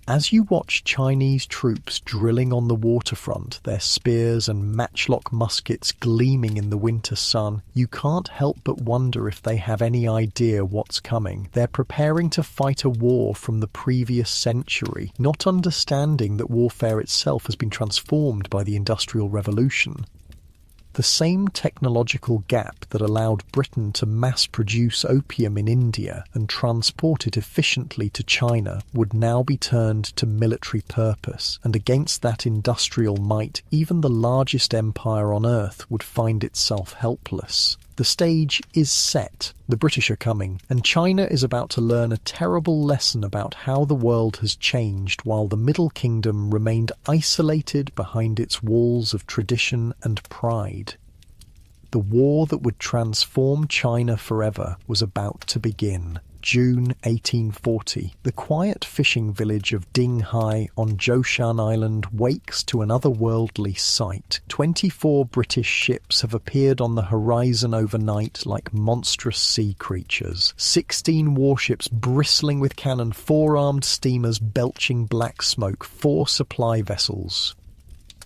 As you watch Chinese troops drilling on the waterfront, their spears and matchlock muskets gleaming in the winter sun, you can't help but wonder if they have any idea what's coming. They're preparing to fight a war from the previous century, not understanding that warfare itself has been transformed by the Industrial Revolution. The same technological gap that allowed Britain to mass-produce opium in India and transport it efficiently to China would now be turned to military purpose, and against that industrial might, even the largest empire on earth would find itself helpless. The stage is set, the British are coming, and China is about to learn a terrible lesson about how the world has changed while the Middle Kingdom remained isolated behind its walls of tradition and pride. The war that would transform China forever was about to begin. June 1840, the quiet fishing village of Dinghai on Zhoushan Island wakes to an otherworldly sight. 24 British ships have appeared on the horizon overnight like monstrous sea creatures. 16 warships bristling with cannon, 4 armed steamers belching black smoke, 4 supply vessels.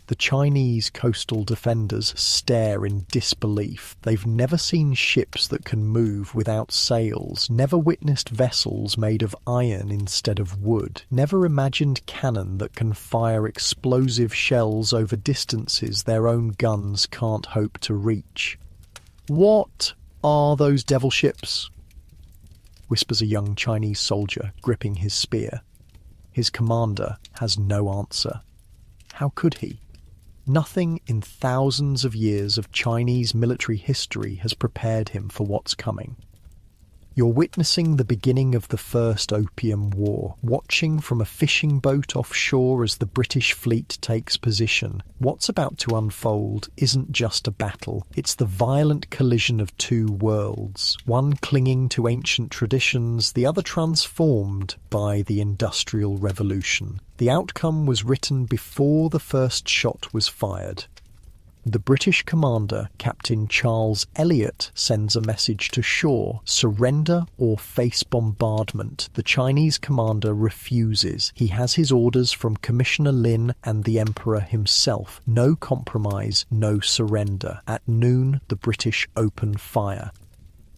The Chinese coastal defenders stare in disbelief. They've never seen ships that can move without sails, never witnessed vessels made of iron instead of wood, never imagined cannon that can fire explosive shells over distances their own guns can't hope to reach. "What are those devil ships?" whispers a young Chinese soldier, gripping his spear. His commander has no answer. How could he? Nothing in thousands of years of Chinese military history has prepared him for what's coming. You're witnessing the beginning of the First Opium War, watching from a fishing boat offshore as the British fleet takes position. What's about to unfold isn't just a battle, it's the violent collision of 2 worlds, one clinging to ancient traditions, the other transformed by the Industrial Revolution. The outcome was written before the first shot was fired. The British commander, Captain Charles Elliot, sends a message to shore: surrender or face bombardment. The Chinese commander refuses. He has his orders from Commissioner Lin and the Emperor himself. No compromise, no surrender. At noon, the British open fire.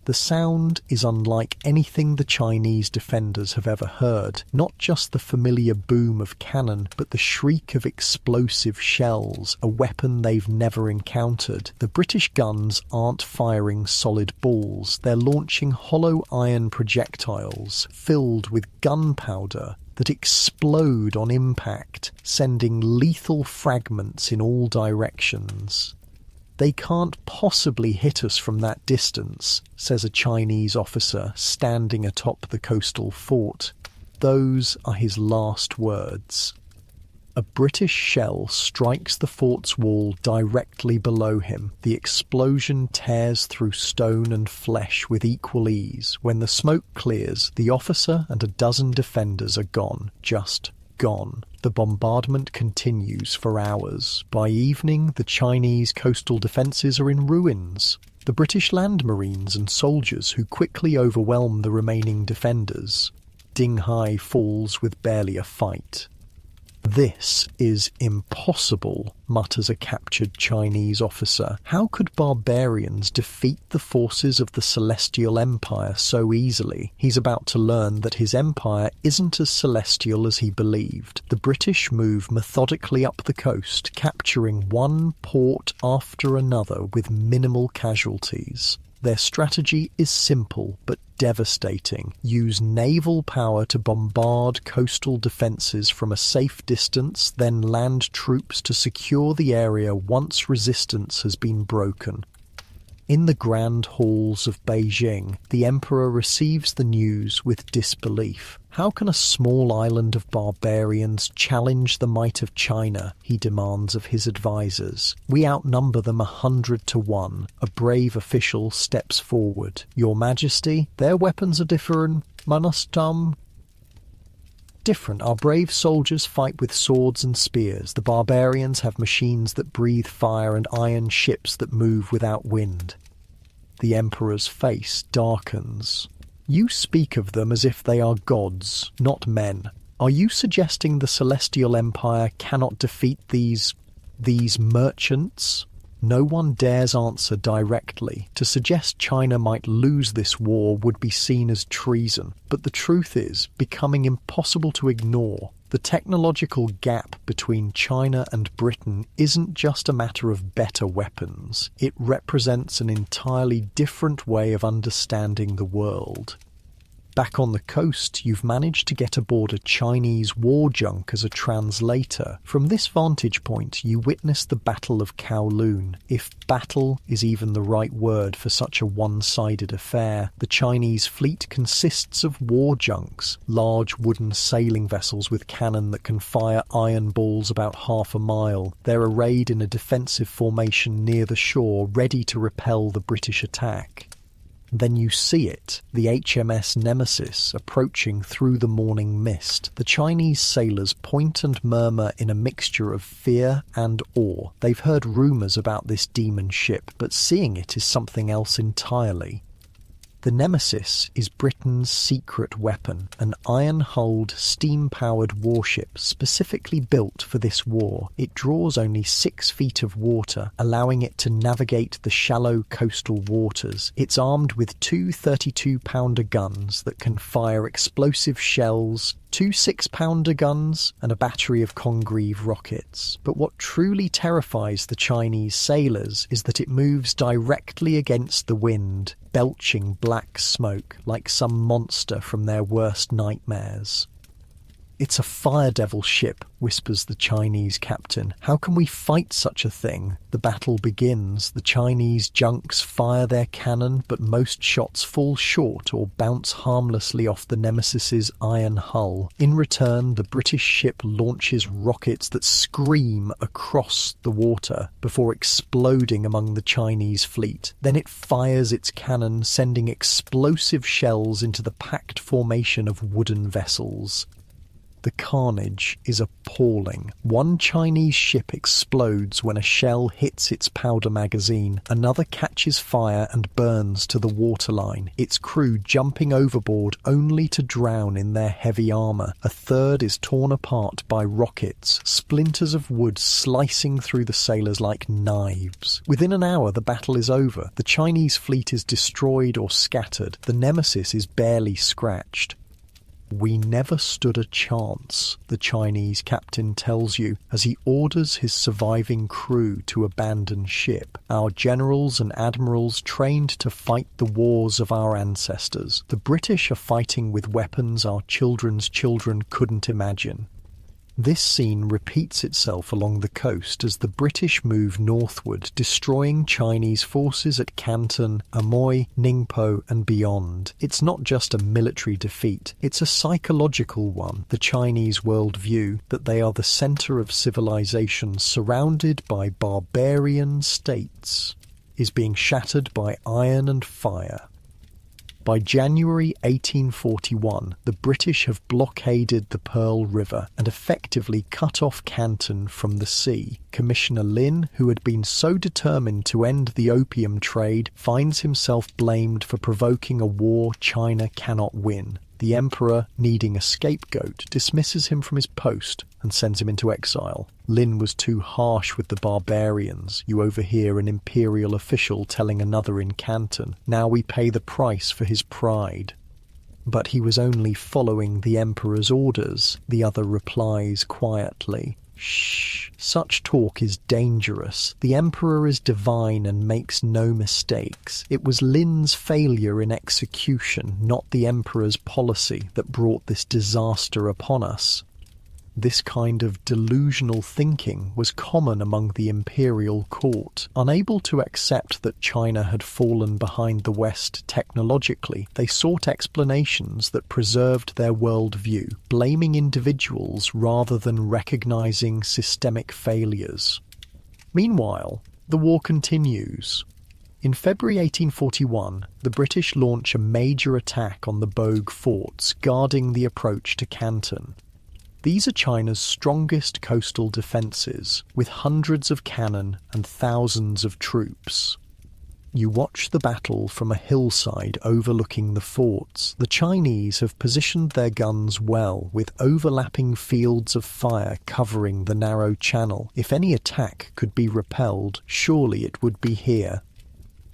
The sound is unlike anything the Chinese defenders have ever heard. Not just the familiar boom of cannon, but the shriek of explosive shells, a weapon they've never encountered. The British guns aren't firing solid balls. They're launching hollow iron projectiles filled with gunpowder that explode on impact, sending lethal fragments in all directions. "They can't possibly hit us from that distance," says a Chinese officer standing atop the coastal fort. Those are his last words. A British shell strikes the fort's wall directly below him. The explosion tears through stone and flesh with equal ease. When the smoke clears, the officer and a dozen defenders are gone. Just gone. The bombardment continues for hours. By evening, the Chinese coastal defences are in ruins. The British land marines and soldiers who quickly overwhelm the remaining defenders. Dinghai falls with barely a fight. "This is impossible," mutters a captured Chinese officer. How could barbarians defeat the forces of the Celestial Empire so easily? He's about to learn that his empire isn't as celestial as he believed. The British move methodically up the coast, capturing one port after another with minimal casualties. Their strategy is simple but devastating. Use naval power to bombard coastal defences from a safe distance, then land troops to secure the area once resistance has been broken. In the grand halls of Beijing, the emperor receives the news with disbelief. How can a small island of barbarians challenge the might of China, he demands of his advisers. We outnumber them 100 to 1. A brave official steps forward. Your Majesty, their weapons are different. Manastam. Different. Our brave soldiers fight with swords and spears. The barbarians have machines that breathe fire and iron ships that move without wind. The emperor's face darkens. You speak of them as if they are gods, not men. Are you suggesting the Celestial Empire cannot defeat these merchants? No one dares answer directly. To suggest China might lose this war would be seen as treason, but the truth is becoming impossible to ignore. The technological gap between China and Britain isn't just a matter of better weapons. It represents an entirely different way of understanding the world. Back on the coast, you've managed to get aboard a Chinese war junk as a translator. From this vantage point, you witness the Battle of Kowloon. If battle is even the right word for such a one-sided affair, the Chinese fleet consists of war junks, large wooden sailing vessels with cannon that can fire iron balls about half a mile. They're arrayed in a defensive formation near the shore, ready to repel the British attack. Then you see it, the HMS Nemesis approaching through the morning mist. The Chinese sailors point and murmur in a mixture of fear and awe. They've heard rumours about this demon ship, but seeing it is something else entirely. The Nemesis is Britain's secret weapon, an iron-hulled, steam-powered warship specifically built for this war. It draws only 6 feet of water, allowing it to navigate the shallow coastal waters. It's armed with 2 32-pounder guns that can fire explosive shells, 2 6-pounder guns, and a battery of Congreve rockets. But what truly terrifies the Chinese sailors is that it moves directly against the wind, belching black smoke like some monster from their worst nightmares. "It's a fire devil ship," whispers the Chinese captain. "How can we fight such a thing?" The battle begins. The Chinese junks fire their cannon, but most shots fall short or bounce harmlessly off the Nemesis's iron hull. In return, the British ship launches rockets that scream across the water before exploding among the Chinese fleet. Then it fires its cannon, sending explosive shells into the packed formation of wooden vessels. The carnage is appalling. One Chinese ship explodes when a shell hits its powder magazine. Another catches fire and burns to the waterline, its crew jumping overboard only to drown in their heavy armour. A third is torn apart by rockets, splinters of wood slicing through the sailors like knives. Within an hour, the battle is over. The Chinese fleet is destroyed or scattered. The nemesis is barely scratched. "We never stood a chance," the Chinese captain tells you as he orders his surviving crew to abandon ship. "Our generals and admirals trained to fight the wars of our ancestors. The British are fighting with weapons our children's children couldn't imagine." This scene repeats itself along the coast as the British move northward, destroying Chinese forces at Canton, Amoy, Ningpo and beyond. It's not just a military defeat, it's a psychological one. The Chinese worldview, that they are the centre of civilization surrounded by barbarian states, is being shattered by iron and fire. By January 1841, the British have blockaded the Pearl River and effectively cut off Canton from the sea. Commissioner Lin, who had been so determined to end the opium trade, finds himself blamed for provoking a war China cannot win. The emperor, needing a scapegoat, dismisses him from his post and sends him into exile. Lin was too harsh with the barbarians. You overhear an imperial official telling another in Canton, "Now we pay the price for his pride." But he was only following the emperor's orders. The other replies quietly, "Shh, such talk is dangerous. The emperor is divine and makes no mistakes. It was Lin's failure in execution, not the emperor's policy, that brought this disaster upon us." This kind of delusional thinking was common among the imperial court. Unable to accept that China had fallen behind the West technologically, they sought explanations that preserved their worldview, blaming individuals rather than recognizing systemic failures. Meanwhile, the war continues. In February 1841, the British launch a major attack on the Bogue forts guarding the approach to Canton. These are China's strongest coastal defences, with hundreds of cannon and thousands of troops. You watch the battle from a hillside overlooking the forts. The Chinese have positioned their guns well, with overlapping fields of fire covering the narrow channel. If any attack could be repelled, surely it would be here.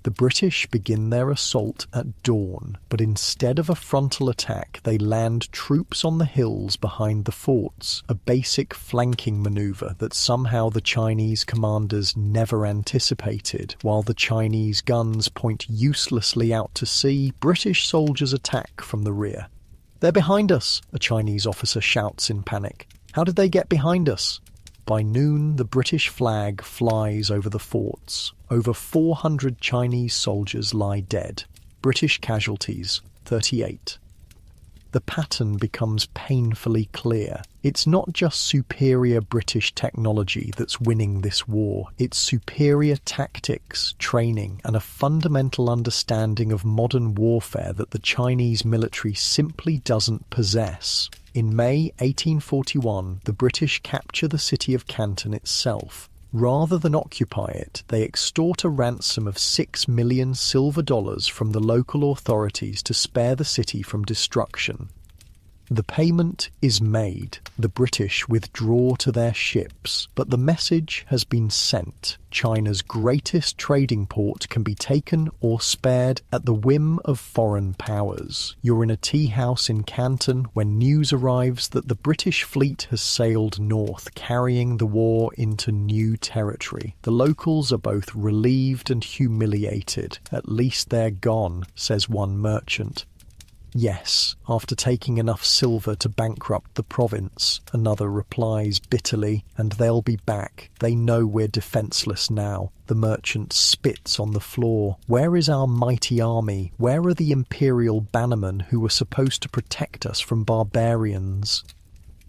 The British begin their assault at dawn, but instead of a frontal attack, they land troops on the hills behind the forts, a basic flanking manoeuvre that somehow the Chinese commanders never anticipated. While the Chinese guns point uselessly out to sea, British soldiers attack from the rear. "They're behind us," a Chinese officer shouts in panic. "How did they get behind us?" By noon, the British flag flies over the forts. Over 400 Chinese soldiers lie dead. British casualties, 38. The pattern becomes painfully clear. It's not just superior British technology that's winning this war. It's superior tactics, training, and a fundamental understanding of modern warfare that the Chinese military simply doesn't possess. In May 1841, the British capture the city of Canton itself. Rather than occupy it, they extort a ransom of $6 million silver from the local authorities to spare the city from destruction. The payment is made. The British withdraw to their ships, but the message has been sent. China's greatest trading port can be taken or spared at the whim of foreign powers. You're in a tea house in Canton when news arrives that the British fleet has sailed north, carrying the war into new territory. The locals are both relieved and humiliated. "At least they're gone," says one merchant. "Yes, after taking enough silver to bankrupt the province," another replies bitterly, "and they'll be back. They know we're defenceless now." The merchant spits on the floor. "Where is our mighty army? Where are the imperial bannermen who were supposed to protect us from barbarians?"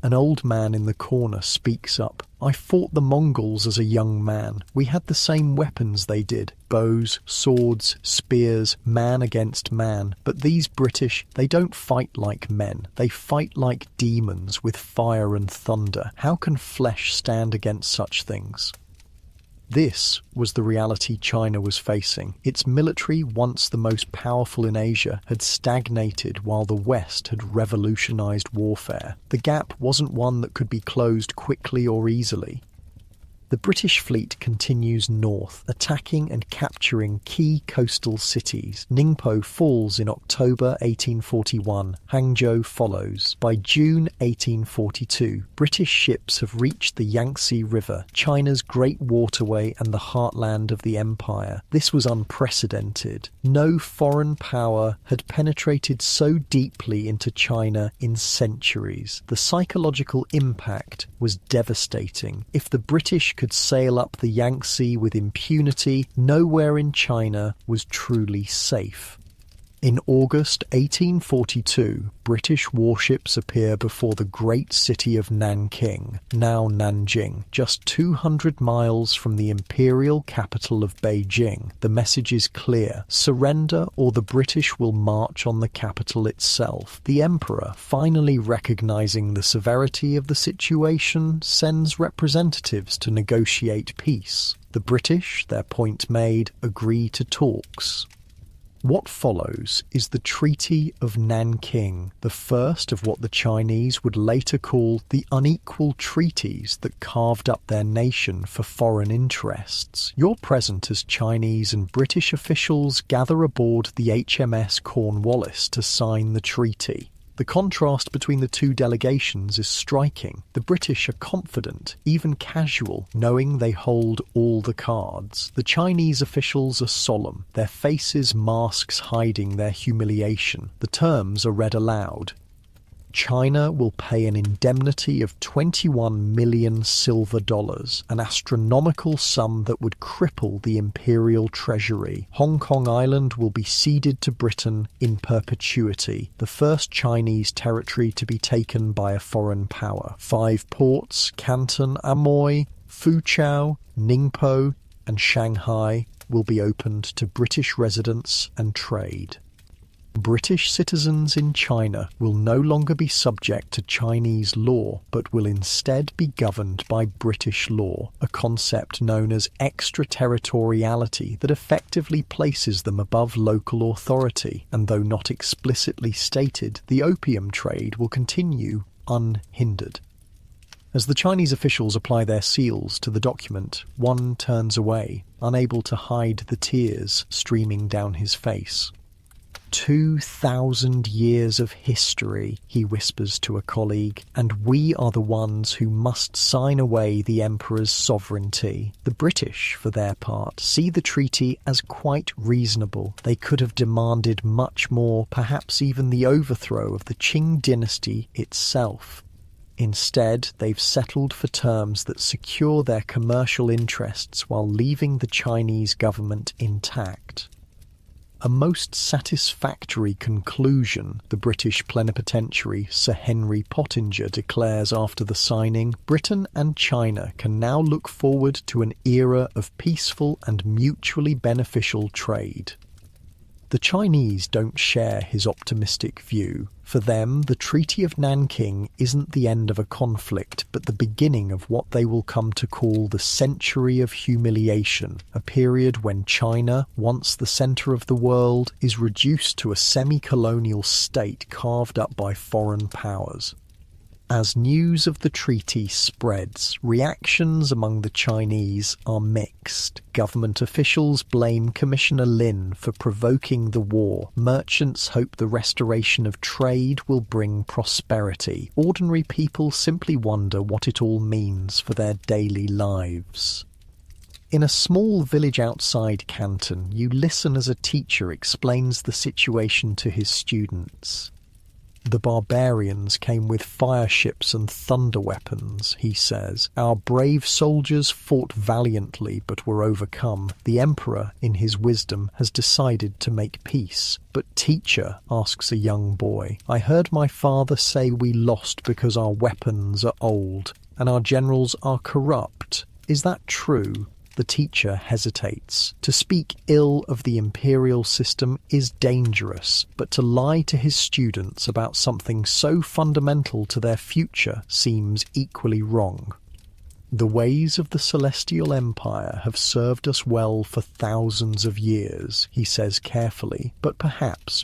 An old man in the corner speaks up. I fought the Mongols as a young man. We had the same weapons they did. Bows, swords, spears, man against man. But these British, they don't fight like men. They fight like demons with fire and thunder. How can flesh stand against such things? This was the reality China was facing. Its military, once the most powerful in Asia, had stagnated while the West had revolutionized warfare. The gap wasn't one that could be closed quickly or easily. The British fleet continues north, attacking and capturing key coastal cities. Ningpo falls in October 1841. Hangzhou follows. By June 1842, British ships have reached the Yangtze River, China's great waterway and the heartland of the empire. This was unprecedented. No foreign power had penetrated so deeply into China in centuries. The psychological impact was devastating. If the British could sail up the Yangtze with impunity, nowhere in China was truly safe. In August 1842, British warships appear before the great city of Nanking, now Nanjing, just 200 miles from the imperial capital of Beijing. The message is clear: surrender or the British will march on the capital itself. The emperor, finally recognizing the severity of the situation, sends representatives to negotiate peace. The British, their point made, agree to talks. What follows is the Treaty of Nanking, the first of what the Chinese would later call the unequal treaties that carved up their nation for foreign interests. You're present as Chinese and British officials gather aboard the HMS Cornwallis to sign the treaty. The contrast between the two delegations is striking. The British are confident, even casual, knowing they hold all the cards. The Chinese officials are solemn, their faces masks hiding their humiliation. The terms are read aloud. China will pay an indemnity of 21 million silver dollars, an astronomical sum that would cripple the imperial treasury. Hong Kong Island will be ceded to Britain in perpetuity, the first Chinese territory to be taken by a foreign power. 5 ports, Canton, Amoy, Foochow, Ningpo, and Shanghai, will be opened to British residents and trade. British citizens in China will no longer be subject to Chinese law, but will instead be governed by British law, a concept known as extraterritoriality that effectively places them above local authority. And though not explicitly stated, the opium trade will continue unhindered. As the Chinese officials apply their seals to the document, one turns away, unable to hide the tears streaming down his face. 2,000 years of history, he whispers to a colleague, and we are the ones who must sign away the emperor's sovereignty. The British, for their part, see the treaty as quite reasonable. They could have demanded much more, perhaps even the overthrow of the Qing dynasty itself. Instead, they've settled for terms that secure their commercial interests while leaving the Chinese government intact. A most satisfactory conclusion, the British plenipotentiary Sir Henry Pottinger declares after the signing. Britain and China can now look forward to an era of peaceful and mutually beneficial trade. The Chinese don't share his optimistic view. For them, the Treaty of Nanking isn't the end of a conflict, but the beginning of what they will come to call the Century of Humiliation, a period when China, once the centre of the world, is reduced to a semi-colonial state carved up by foreign powers. As news of the treaty spreads, reactions among the Chinese are mixed. Government officials blame Commissioner Lin for provoking the war. Merchants hope the restoration of trade will bring prosperity. Ordinary people simply wonder what it all means for their daily lives. In a small village outside Canton, you listen as a teacher explains the situation to his students. The barbarians came with fire ships and thunder weapons, he says. Our brave soldiers fought valiantly but were overcome. The emperor, in his wisdom, has decided to make peace. But teacher, asks a young boy, I heard my father say we lost because our weapons are old. and our generals are corrupt. Is that true? The teacher hesitates. To speak ill of the imperial system is dangerous, but to lie to his students about something so fundamental to their future seems equally wrong. The ways of the Celestial Empire have served us well for thousands of years, he says carefully, but perhaps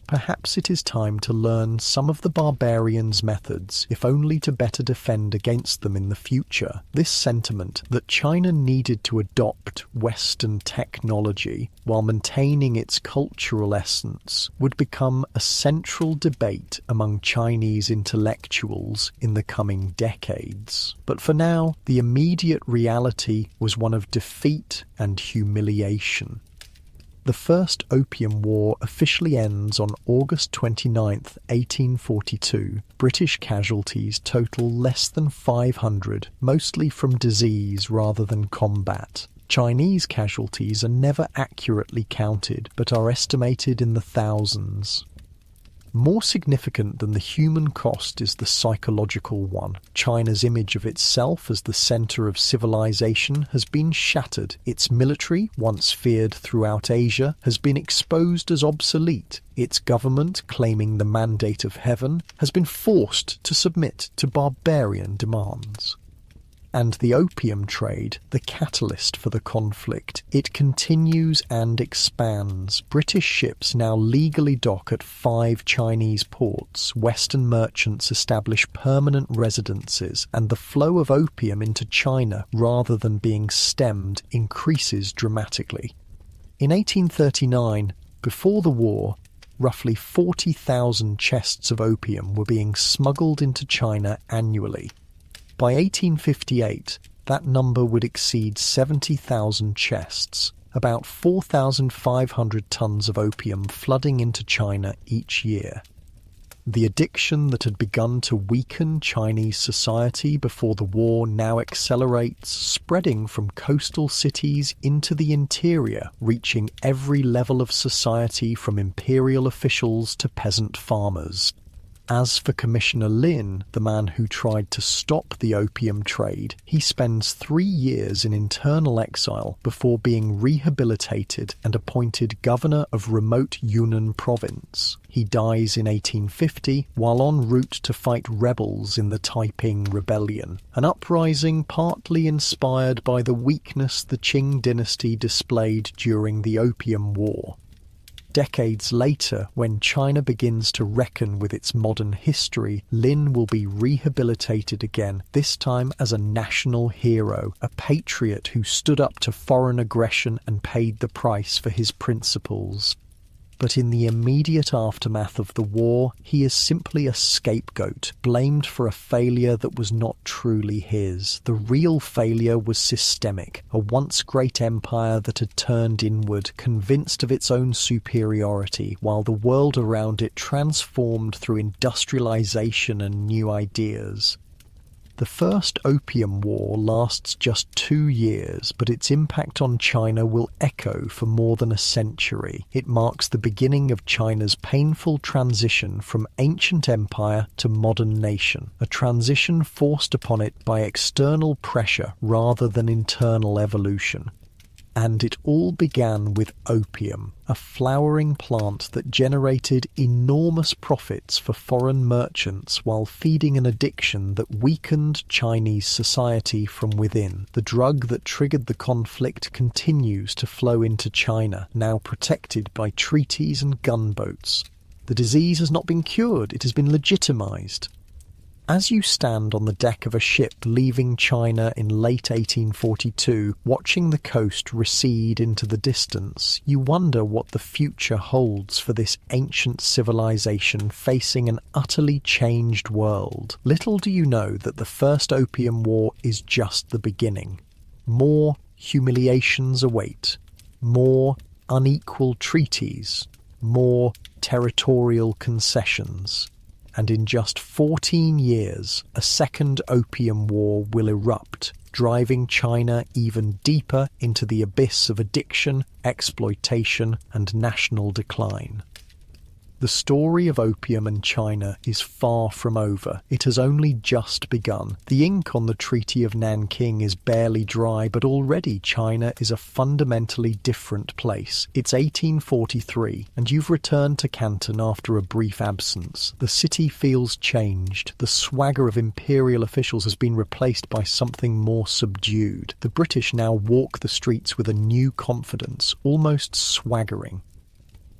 it is time to learn some of the barbarians' methods, if only to better defend against them in the future. This sentiment that China needed to adopt Western technology while maintaining its cultural essence would become a central debate among Chinese intellectuals in the coming decades. But for now, the immediate reality was one of defeat and humiliation. The First Opium War officially ends on August 29, 1842. British casualties total less than 500, mostly from disease rather than combat. Chinese casualties are never accurately counted, but are estimated in the thousands. More significant than the human cost is the psychological one. China's image of itself as the centre of civilization has been shattered. Its military, once feared throughout Asia, has been exposed as obsolete. Its government, claiming the mandate of heaven, has been forced to submit to barbarian demands. And the opium trade, the catalyst for the conflict, it continues and expands. British ships now legally dock at 5 Chinese ports. Western merchants establish permanent residences, and the flow of opium into China, rather than being stemmed, increases dramatically. In 1839, before the war, roughly 40,000 chests of opium were being smuggled into China annually. By 1858, that number would exceed 70,000 chests, about 4,500 tons of opium flooding into China each year. The addiction that had begun to weaken Chinese society before the war now accelerates, spreading from coastal cities into the interior, reaching every level of society from imperial officials to peasant farmers. As for Commissioner Lin, the man who tried to stop the opium trade, he spends 3 years in internal exile before being rehabilitated and appointed governor of remote Yunnan province. He dies in 1850 while en route to fight rebels in the Taiping Rebellion, an uprising partly inspired by the weakness the Qing dynasty displayed during the Opium War. Decades later, when China begins to reckon with its modern history, Lin will be rehabilitated again, this time as a national hero, a patriot who stood up to foreign aggression and paid the price for his principles. But in the immediate aftermath of the war, he is simply a scapegoat, blamed for a failure that was not truly his. The real failure was systemic, a once great empire that had turned inward, convinced of its own superiority, while the world around it transformed through industrialization and new ideas. The First Opium War lasts just 2 years, but its impact on China will echo for more than a century. It marks the beginning of China's painful transition from ancient empire to modern nation, a transition forced upon it by external pressure rather than internal evolution. And it all began with opium, a flowering plant that generated enormous profits for foreign merchants while feeding an addiction that weakened Chinese society from within. The drug that triggered the conflict continues to flow into China, now protected by treaties and gunboats. The disease has not been cured, it has been legitimized. As you stand on the deck of a ship leaving China in late 1842, watching the coast recede into the distance, you wonder what the future holds for this ancient civilization facing an utterly changed world. Little do you know that the First Opium War is just the beginning. More humiliations await, more unequal treaties, more territorial concessions. And in just 14 years, a second opium war will erupt, driving China even deeper into the abyss of addiction, exploitation, and national decline. The The story of opium and China is far from over. It has only just begun. The ink on the Treaty of Nanking is barely dry, but already China is a fundamentally different place. It's 1843, and you've returned to Canton after a brief absence. The city feels changed. The swagger of imperial officials has been replaced by something more subdued. The British now walk the streets with a new confidence, almost swaggering.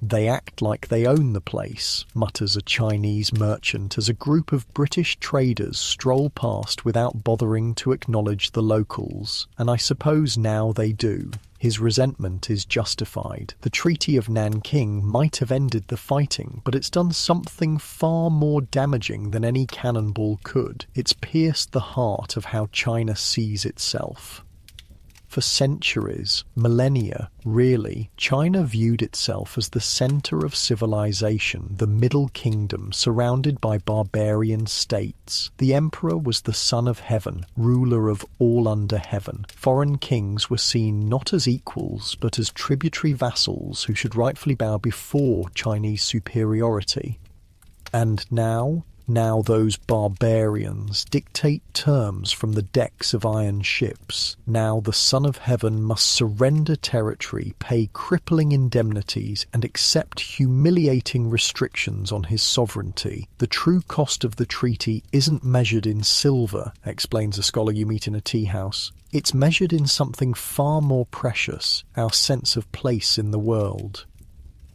"They act like they own the place," mutters a Chinese merchant as a group of British traders stroll past without bothering to acknowledge the locals. And I suppose now they do. His resentment is justified. The Treaty of Nanking might have ended the fighting, but it's done something far more damaging than any cannonball could. It's pierced the heart of how China sees itself. For centuries, millennia, really, China viewed itself as the center of civilization, the Middle Kingdom, surrounded by barbarian states. The emperor was the son of heaven, ruler of all under heaven. Foreign kings were seen not as equals, but as tributary vassals who should rightfully bow before Chinese superiority. And now those barbarians dictate terms from the decks of iron ships. Now the Son of Heaven must surrender territory, pay crippling indemnities, and accept humiliating restrictions on his sovereignty. The true cost of the treaty isn't measured in silver, explains a scholar you meet in a tea house. It's measured in something far more precious, our sense of place in the world.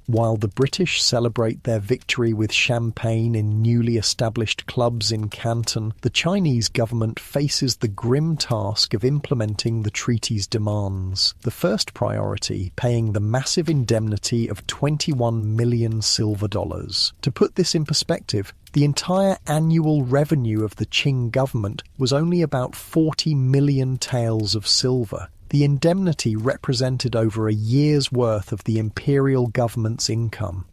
While the British celebrate their victory with champagne in newly established clubs in Canton, the Chinese government faces the grim task of implementing the treaty's demands. The first priority, paying the massive indemnity of 21 million silver dollars. To put this in perspective, the entire annual revenue of the Qing government was only about 40 million taels of silver. The indemnity represented over a year's worth of the imperial government's income.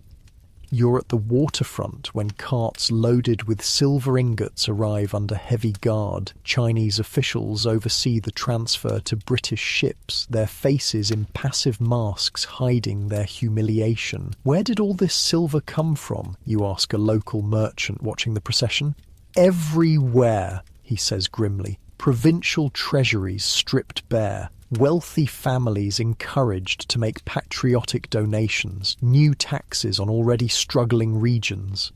You're at the waterfront when carts loaded with silver ingots arrive under heavy guard. Chinese officials oversee the transfer to British ships, their faces impassive masks hiding their humiliation. "Where did all this silver come from?" you ask a local merchant watching the procession. "Everywhere," he says grimly. "Provincial treasuries stripped bare. Wealthy families encouraged to make patriotic donations, new taxes on already struggling regions."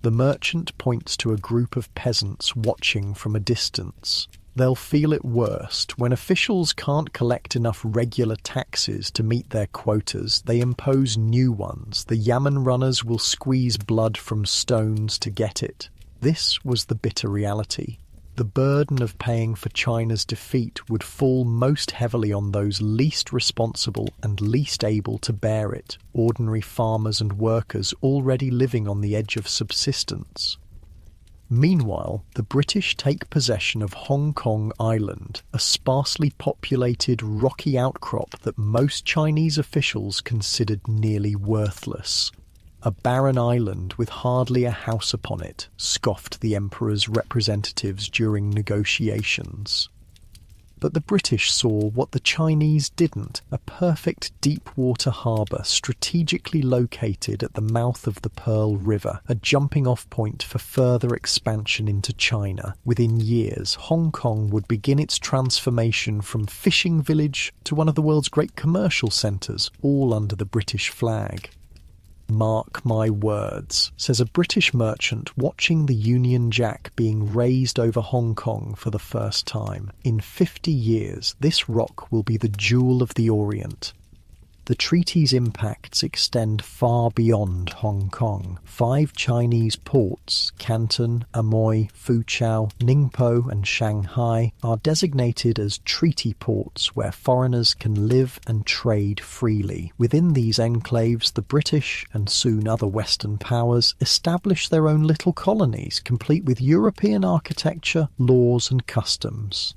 The merchant points to a group of peasants watching from a distance. They'll feel it worst. When officials can't collect enough regular taxes to meet their quotas, they impose new ones. The yamen runners will squeeze blood from stones to get it. This was the bitter reality. The burden of paying for China's defeat would fall most heavily on those least responsible and least able to bear it, ordinary farmers and workers already living on the edge of subsistence. Meanwhile, the British take possession of Hong Kong Island, a sparsely populated rocky outcrop that most Chinese officials considered nearly worthless. "A barren island with hardly a house upon it," scoffed the emperor's representatives during negotiations. But the British saw what the Chinese didn't, a perfect deep-water harbour strategically located at the mouth of the Pearl River, a jumping-off point for further expansion into China. Within years, Hong Kong would begin its transformation from fishing village to one of the world's great commercial centres, all under the British flag. "Mark my words," says a British merchant watching the Union Jack being raised over Hong Kong for the first time. "In 50 years, this rock will be the jewel of the Orient." The treaty's impacts extend far beyond Hong Kong. 5 Chinese ports, Canton, Amoy, Foochow, Ningpo and Shanghai, are designated as treaty ports where foreigners can live and trade freely. Within these enclaves, the British, and soon other Western powers, establish their own little colonies, complete with European architecture, laws and customs.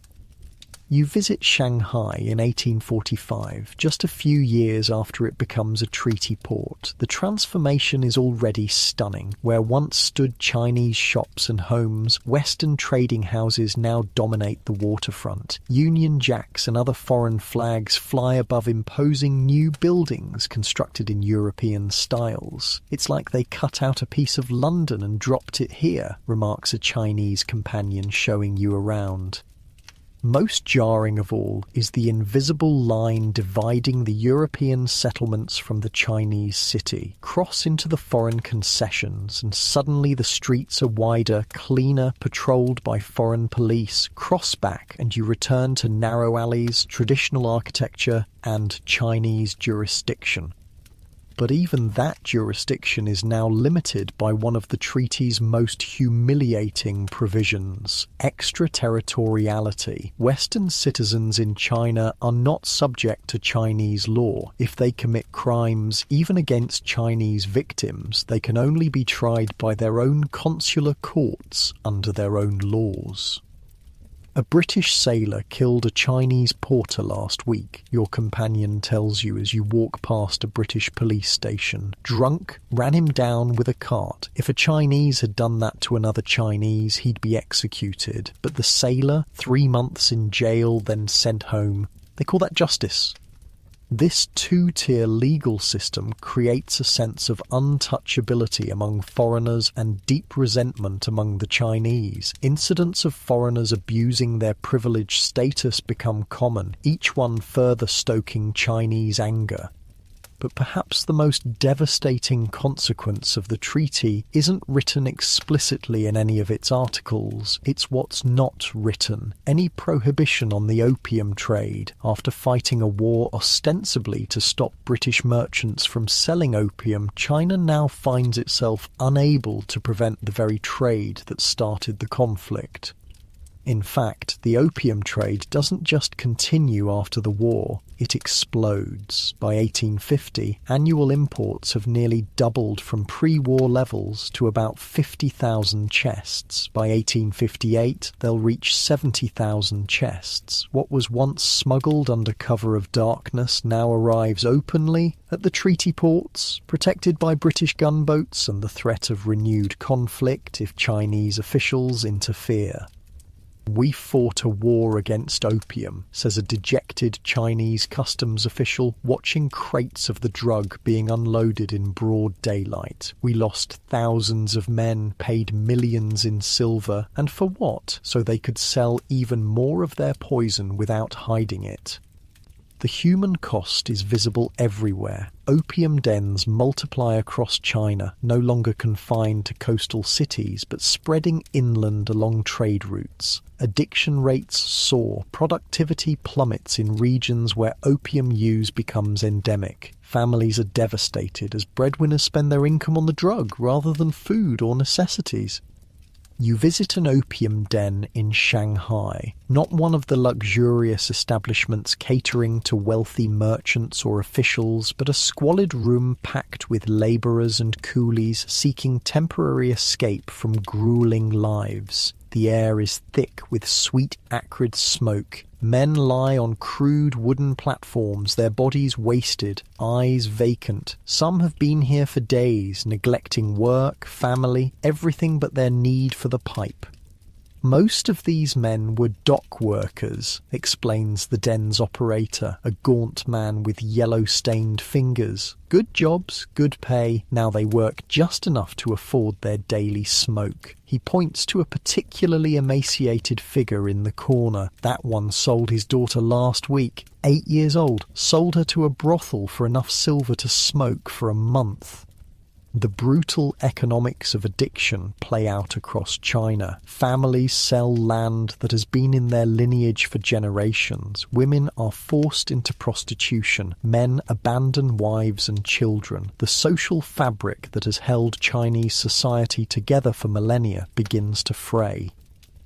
You visit Shanghai in 1845, just a few years after it becomes a treaty port. The transformation is already stunning. Where once stood Chinese shops and homes, Western trading houses now dominate the waterfront. Union Jacks and other foreign flags fly above imposing new buildings constructed in European styles. It's like they cut out a piece of London and dropped it here, remarks a Chinese companion showing you around. Most jarring of all is the invisible line dividing the European settlements from the Chinese city. Cross into the foreign concessions and suddenly the streets are wider, cleaner, patrolled by foreign police. Cross back and you return to narrow alleys, traditional architecture and Chinese jurisdiction. But even that jurisdiction is now limited by one of the treaty's most humiliating provisions: extraterritoriality. Western citizens in China are not subject to Chinese law. If they commit crimes, even against Chinese victims, they can only be tried by their own consular courts under their own laws. A British sailor killed a Chinese porter last week, your companion tells you as you walk past a British police station. Drunk, ran him down with a cart. If a Chinese had done that to another Chinese, he'd be executed. But the sailor, 3 months in jail, then sent home. They call that justice. This two-tier legal system creates a sense of untouchability among foreigners and deep resentment among the Chinese. Incidents of foreigners abusing their privileged status become common, each one further stoking Chinese anger. But perhaps the most devastating consequence of the treaty isn't written explicitly in any of its articles. It's what's not written. Any prohibition on the opium trade, after fighting a war ostensibly to stop British merchants from selling opium, China now finds itself unable to prevent the very trade that started the conflict. In fact, the opium trade doesn't just continue after the war, it explodes. By 1850, annual imports have nearly doubled from pre-war levels to about 50,000 chests. By 1858, they'll reach 70,000 chests. What was once smuggled under cover of darkness now arrives openly at the treaty ports, protected by British gunboats and the threat of renewed conflict if Chinese officials interfere. "We fought a war against opium," says a dejected Chinese customs official watching crates of the drug being unloaded in broad daylight. "We lost thousands of men, paid millions in silver, and for what? So they could sell even more of their poison without hiding it." The human cost is visible everywhere. Opium dens multiply across China, no longer confined to coastal cities, but spreading inland along trade routes. Addiction rates soar. Productivity plummets in regions where opium use becomes endemic. Families are devastated as breadwinners spend their income on the drug rather than food or necessities. You visit an opium den in Shanghai, not one of the luxurious establishments catering to wealthy merchants or officials, but a squalid room packed with labourers and coolies seeking temporary escape from gruelling lives. The air is thick with sweet, acrid smoke. Men lie on crude wooden platforms, their bodies wasted, eyes vacant. Some have been here for days, neglecting work, family, everything but their need for the pipe. Most of these men were dock workers, explains the den's operator, a gaunt man with yellow-stained fingers. Good jobs, good pay, now they work just enough to afford their daily smoke. He points to a particularly emaciated figure in the corner. That one sold his daughter last week, 8 years old, sold her to a brothel for enough silver to smoke for a month. The brutal economics of addiction play out across China. Families sell land that has been in their lineage for generations. Women are forced into prostitution. Men abandon wives and children. The social fabric that has held Chinese society together for millennia begins to fray.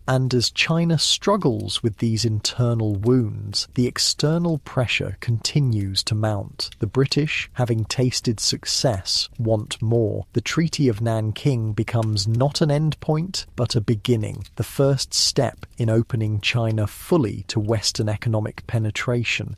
And as China struggles with these internal wounds, the external pressure continues to mount. The British, having tasted success, want more. The Treaty of Nanking becomes not an endpoint, but a beginning, the first step in opening China fully to Western economic penetration.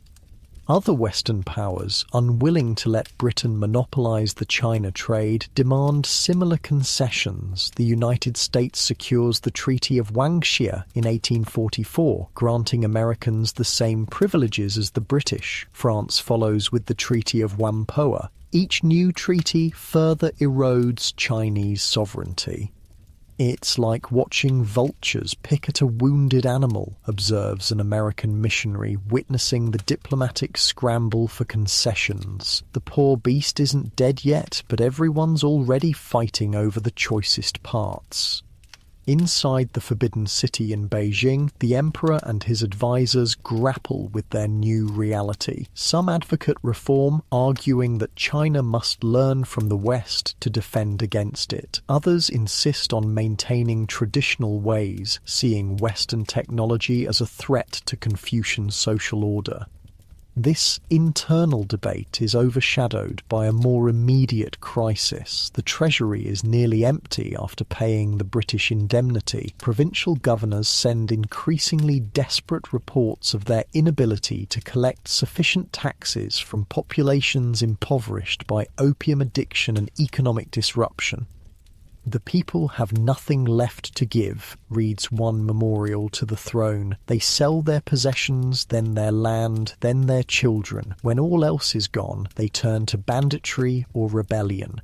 Other Western powers, unwilling to let Britain monopolise the China trade, demand similar concessions. The United States secures the Treaty of Wangxia in 1844, granting Americans the same privileges as the British. France follows with the Treaty of Whampoa. Each new treaty further erodes Chinese sovereignty. It's like watching vultures pick at a wounded animal, observes an American missionary witnessing the diplomatic scramble for concessions. The poor beast isn't dead yet, but everyone's already fighting over the choicest parts. Inside the Forbidden City in Beijing, the emperor and his advisors grapple with their new reality. Some advocate reform, arguing that China must learn from the West to defend against it. Others insist on maintaining traditional ways, seeing Western technology as a threat to Confucian social order. This internal debate is overshadowed by a more immediate crisis. The Treasury is nearly empty after paying the British indemnity. Provincial governors send increasingly desperate reports of their inability to collect sufficient taxes from populations impoverished by opium addiction and economic disruption. The people have nothing left to give, reads one memorial to the throne. They sell their possessions, then their land, then their children. When all else is gone, they turn to banditry or rebellion.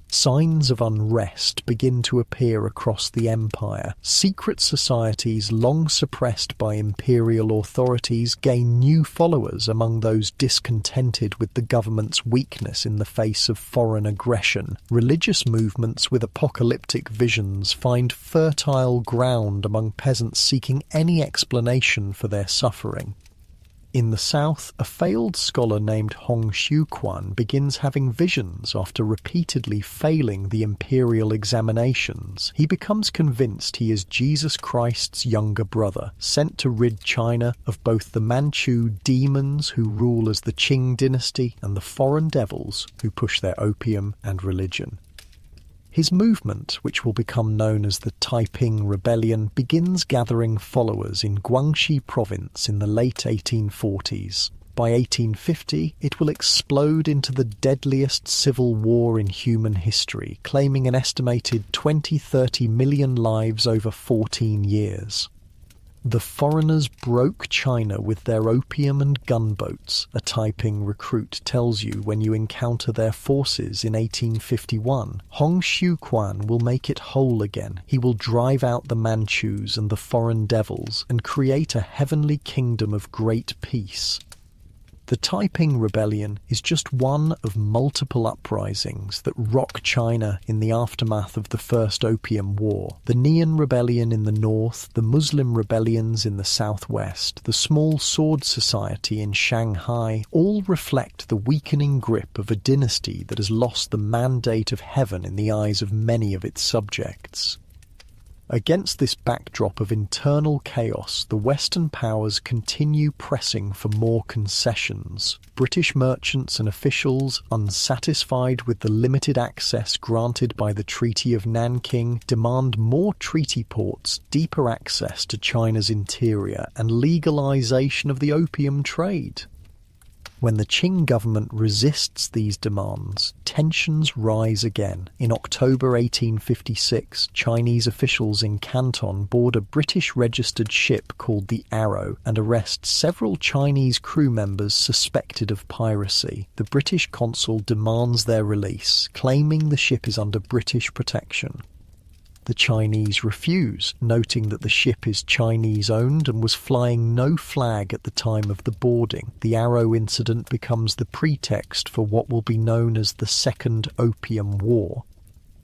Signs of unrest begin to appear across the empire. Secret societies long suppressed by imperial authorities gain new followers among those discontented with the government's weakness in the face of foreign aggression. Religious movements with apocalyptic visions find fertile ground among peasants seeking any explanation for their suffering. In the south, a failed scholar named Hong Xiuquan begins having visions after repeatedly failing the imperial examinations. He becomes convinced he is Jesus Christ's younger brother, sent to rid China of both the Manchu demons who rule as the Qing dynasty and the foreign devils who push their opium and religion. His movement, which will become known as the Taiping Rebellion, begins gathering followers in Guangxi province in the late 1840s. By 1850, it will explode into the deadliest civil war in human history, claiming an estimated 20-30 million lives over 14 years. The foreigners broke China with their opium and gunboats, a Taiping recruit tells you when you encounter their forces in 1851. Hong Xiuquan will make it whole again. He will drive out the Manchus and the foreign devils and create a heavenly kingdom of great peace. The Taiping Rebellion is just one of multiple uprisings that rock China in the aftermath of the First Opium War. The Nian Rebellion in the north, the Muslim rebellions in the southwest, the small sword society in Shanghai all reflect the weakening grip of a dynasty that has lost the mandate of heaven in the eyes of many of its subjects. Against this backdrop of internal chaos, the Western powers continue pressing for more concessions. British merchants and officials, unsatisfied with the limited access granted by the Treaty of Nanking, demand more treaty ports, deeper access to China's interior, and legalization of the opium trade. When the Qing government resists these demands, tensions rise again. In October 1856, Chinese officials in Canton board a British-registered ship called the Arrow and arrest several Chinese crew members suspected of piracy. The British consul demands their release, claiming the ship is under British protection. The Chinese refuse, noting that the ship is Chinese-owned and was flying no flag at the time of the boarding. The Arrow incident becomes the pretext for what will be known as the Second Opium War.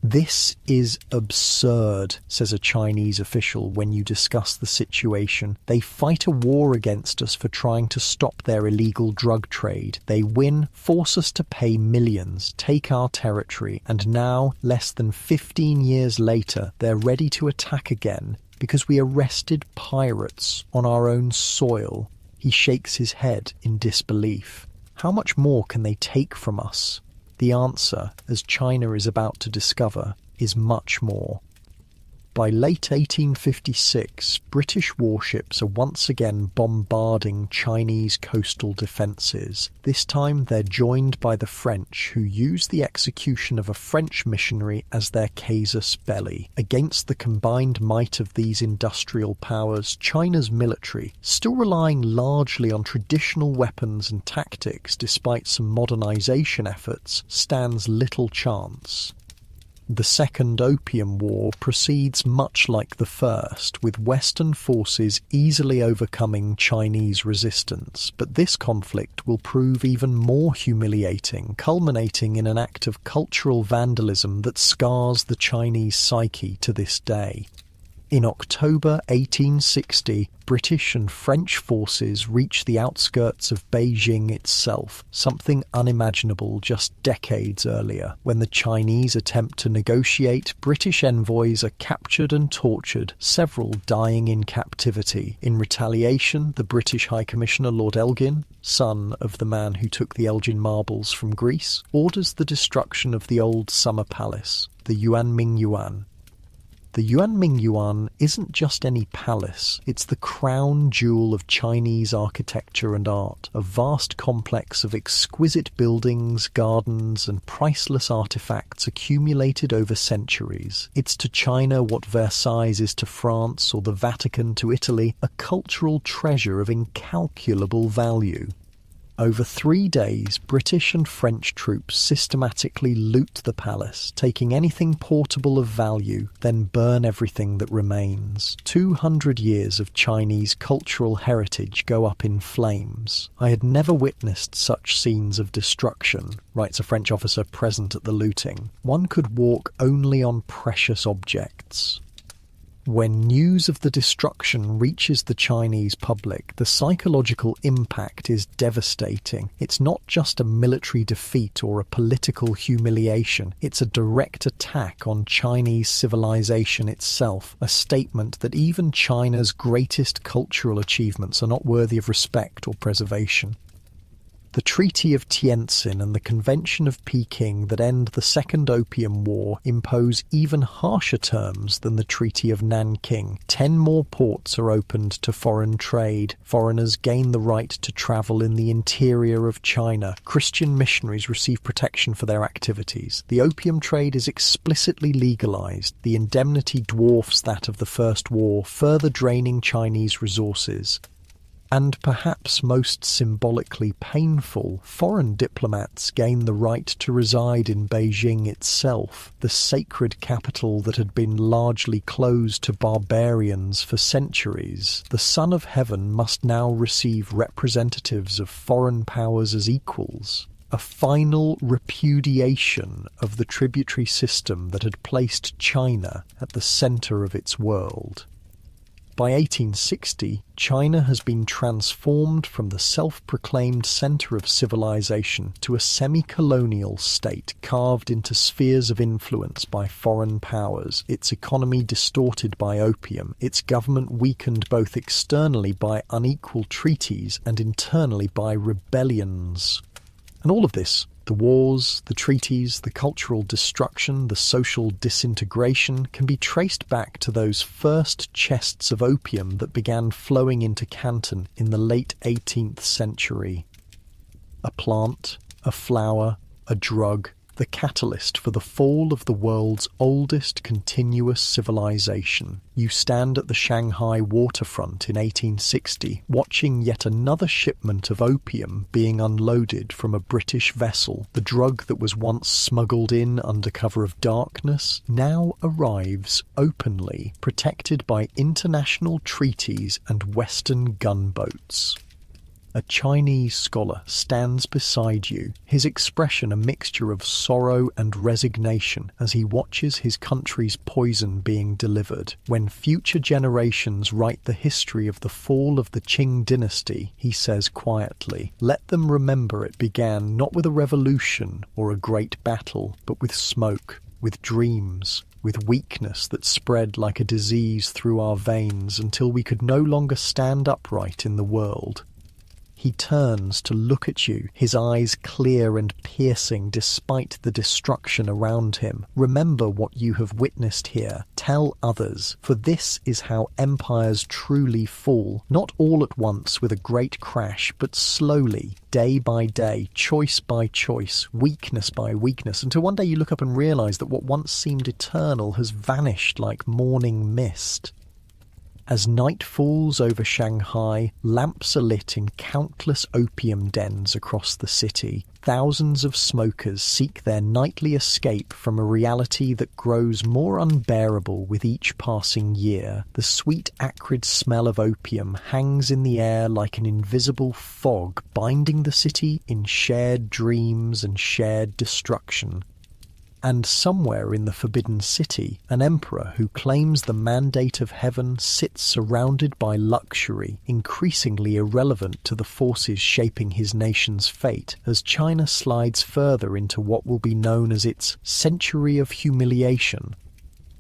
"This is absurd," says a Chinese official when you discuss the situation. "They fight a war against us for trying to stop their illegal drug trade. They win, force us to pay millions, take our territory, and now, less than 15 years later, they're ready to attack again. because we arrested pirates on our own soil. He shakes his head in disbelief. How much more can they take from us? The answer, as China is about to discover, is much more. By late 1856, British warships are once again bombarding Chinese coastal defences. This time they're joined by the French, who use the execution of a French missionary as their casus belli. Against the combined might of these industrial powers, China's military, still relying largely on traditional weapons and tactics despite some modernisation efforts, stands little chance. The Second Opium War proceeds much like the first, with Western forces easily overcoming Chinese resistance, but this conflict will prove even more humiliating, culminating in an act of cultural vandalism that scars the Chinese psyche to this day. In October 1860, British and French forces reach the outskirts of Beijing itself, something unimaginable just decades earlier. When the Chinese attempt to negotiate, British envoys are captured and tortured, several dying in captivity. In retaliation, the British High Commissioner Lord Elgin, son of the man who took the Elgin marbles from Greece, orders the destruction of the old summer palace, the Yuanming Yuan. The Yuanming Yuan isn't just any palace, it's the crown jewel of Chinese architecture and art, a vast complex of exquisite buildings, gardens, and priceless artifacts accumulated over centuries. It's to China what Versailles is to France or the Vatican to Italy, a cultural treasure of incalculable value. Over 3 days, British and French troops systematically loot the palace, taking anything portable of value, then burn everything that remains. 200 years of Chinese cultural heritage go up in flames. I had never witnessed such scenes of destruction, writes a French officer present at the looting. One could walk only on precious objects. When news of the destruction reaches the Chinese public, the psychological impact is devastating. It's not just a military defeat or a political humiliation, it's a direct attack on Chinese civilization itself, a statement that even China's greatest cultural achievements are not worthy of respect or preservation. The Treaty of Tientsin and the Convention of Peking that end the Second Opium War impose even harsher terms than the Treaty of Nanking. 10 more ports are opened to foreign trade. Foreigners gain the right to travel in the interior of China. Christian missionaries receive protection for their activities. The opium trade is explicitly legalized. The indemnity dwarfs that of the First War, further draining Chinese resources. And perhaps most symbolically painful, foreign diplomats gain the right to reside in Beijing itself, the sacred capital that had been largely closed to barbarians for centuries. The Son of Heaven must now receive representatives of foreign powers as equals. A final repudiation of the tributary system that had placed China at the centre of its world. By 1860, China has been transformed from the self-proclaimed centre of civilization to a semi-colonial state carved into spheres of influence by foreign powers, its economy distorted by opium, its government weakened both externally by unequal treaties and internally by rebellions. And all of this, the wars, the treaties, the cultural destruction, the social disintegration, can be traced back to those first chests of opium that began flowing into Canton in the late 18th century. A plant, a flower, a drug, the catalyst for the fall of the world's oldest continuous civilization. You stand at the Shanghai waterfront in 1860, watching yet another shipment of opium being unloaded from a British vessel. The drug that was once smuggled in under cover of darkness now arrives openly, protected by international treaties and Western gunboats. A Chinese scholar stands beside you, his expression a mixture of sorrow and resignation as he watches his country's poison being delivered. When future generations write the history of the fall of the Qing dynasty, he says quietly, let them remember it began not with a revolution or a great battle, but with smoke, with dreams, with weakness that spread like a disease through our veins until we could no longer stand upright in the world. He turns to look at you, his eyes clear and piercing despite the destruction around him. Remember what you have witnessed here. Tell others, for this is how empires truly fall, not all at once with a great crash, but slowly, day by day, choice by choice, weakness by weakness, until one day you look up and realize that what once seemed eternal has vanished like morning mist. As night falls over Shanghai, lamps are lit in countless opium dens across the city. Thousands of smokers seek their nightly escape from a reality that grows more unbearable with each passing year. The sweet, acrid smell of opium hangs in the air like an invisible fog, binding the city in shared dreams and shared destruction. And somewhere in the Forbidden City, an emperor who claims the mandate of heaven sits surrounded by luxury, increasingly irrelevant to the forces shaping his nation's fate, as China slides further into what will be known as its century of humiliation.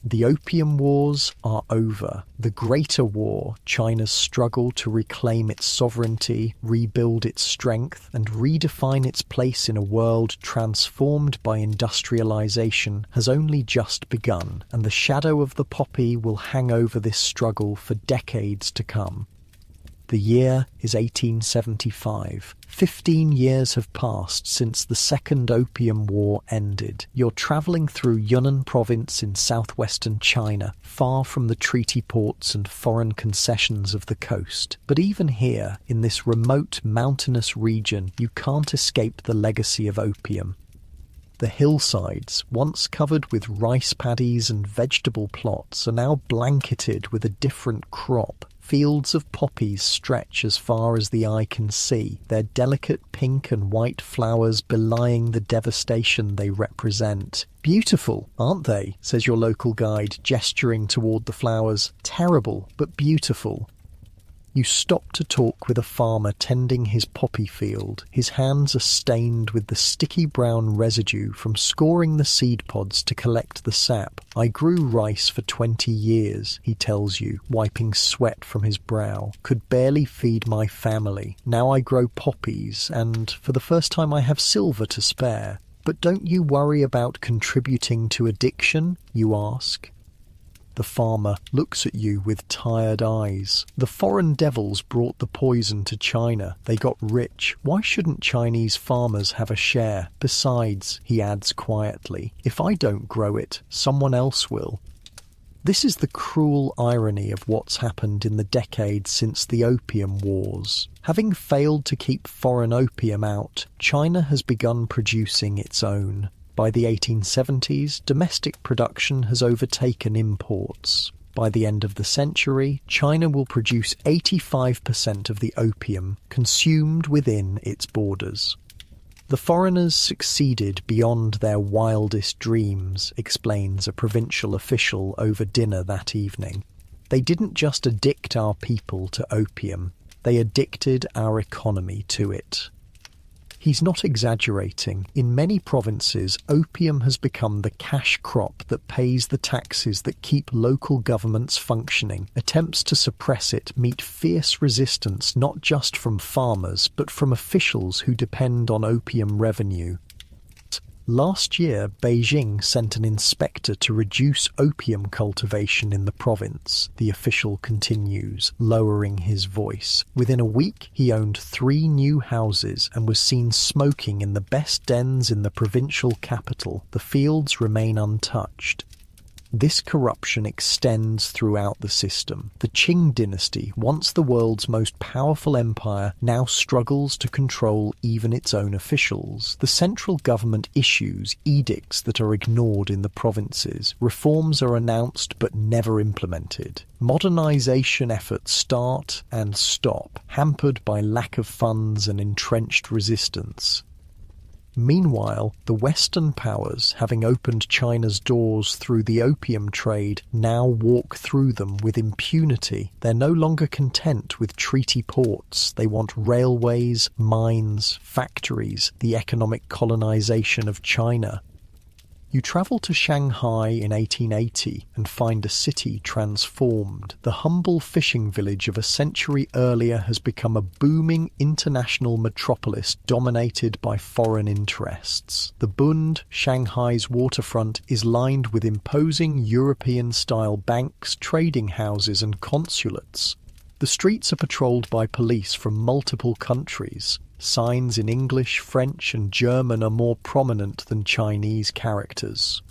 The Opium Wars are over. The Greater War, China's struggle to reclaim its sovereignty, rebuild its strength, and redefine its place in a world transformed by industrialization, has only just begun, and the shadow of the poppy will hang over this struggle for decades to come. The year is 1875. 15 years have passed since the Second Opium War ended. You're travelling through Yunnan province in southwestern China, far from the treaty ports and foreign concessions of the coast. But even here, in this remote mountainous region, you can't escape the legacy of opium. The hillsides, once covered with rice paddies and vegetable plots, are now blanketed with a different crop. Fields of poppies stretch as far as the eye can see, their delicate pink and white flowers belying the devastation they represent. Beautiful, aren't they? Says your local guide, gesturing toward the flowers. Terrible, but beautiful. You stop to talk with a farmer tending his poppy field. His hands are stained with the sticky brown residue from scoring the seed pods to collect the sap. I grew rice for 20 years, he tells you, wiping sweat from his brow. Could barely feed my family. Now I grow poppies, and for the first time I have silver to spare. But don't you worry about contributing to addiction, you ask? The farmer looks at you with tired eyes. The foreign devils brought the poison to China. They got rich. Why shouldn't Chinese farmers have a share? Besides, he adds quietly, if I don't grow it, someone else will. This is the cruel irony of what's happened in the decades since the Opium Wars. Having failed to keep foreign opium out, China has begun producing its own. By the 1870s, domestic production has overtaken imports. By the end of the century, China will produce 85% of the opium consumed within its borders. The foreigners succeeded beyond their wildest dreams, explains a provincial official over dinner that evening. They didn't just addict our people to opium, they addicted our economy to it. He's not exaggerating. In many provinces, opium has become the cash crop that pays the taxes that keep local governments functioning. Attempts to suppress it meet fierce resistance not just from farmers, but from officials who depend on opium revenue. Last year, Beijing sent an inspector to reduce opium cultivation in the province, the official continues, lowering his voice. Within a week, he owned 3 new houses and was seen smoking in the best dens in the provincial capital. The fields remain untouched. This corruption extends throughout the system. The Qing dynasty, once the world's most powerful empire, now struggles to control even its own officials. The central government issues edicts that are ignored in the provinces. Reforms are announced but never implemented. Modernization efforts start and stop, hampered by lack of funds and entrenched resistance. Meanwhile, the Western powers, having opened China's doors through the opium trade, now walk through them with impunity. They're no longer content with treaty ports. They want railways, mines, factories, the economic colonization of China. You travel to Shanghai in 1880 and find a city transformed. The humble fishing village of a century earlier has become a booming international metropolis dominated by foreign interests. The Bund, Shanghai's waterfront, is lined with imposing European-style banks, trading houses and consulates. The streets are patrolled by police from multiple countries. Signs in English, French and German are more prominent than Chinese characters.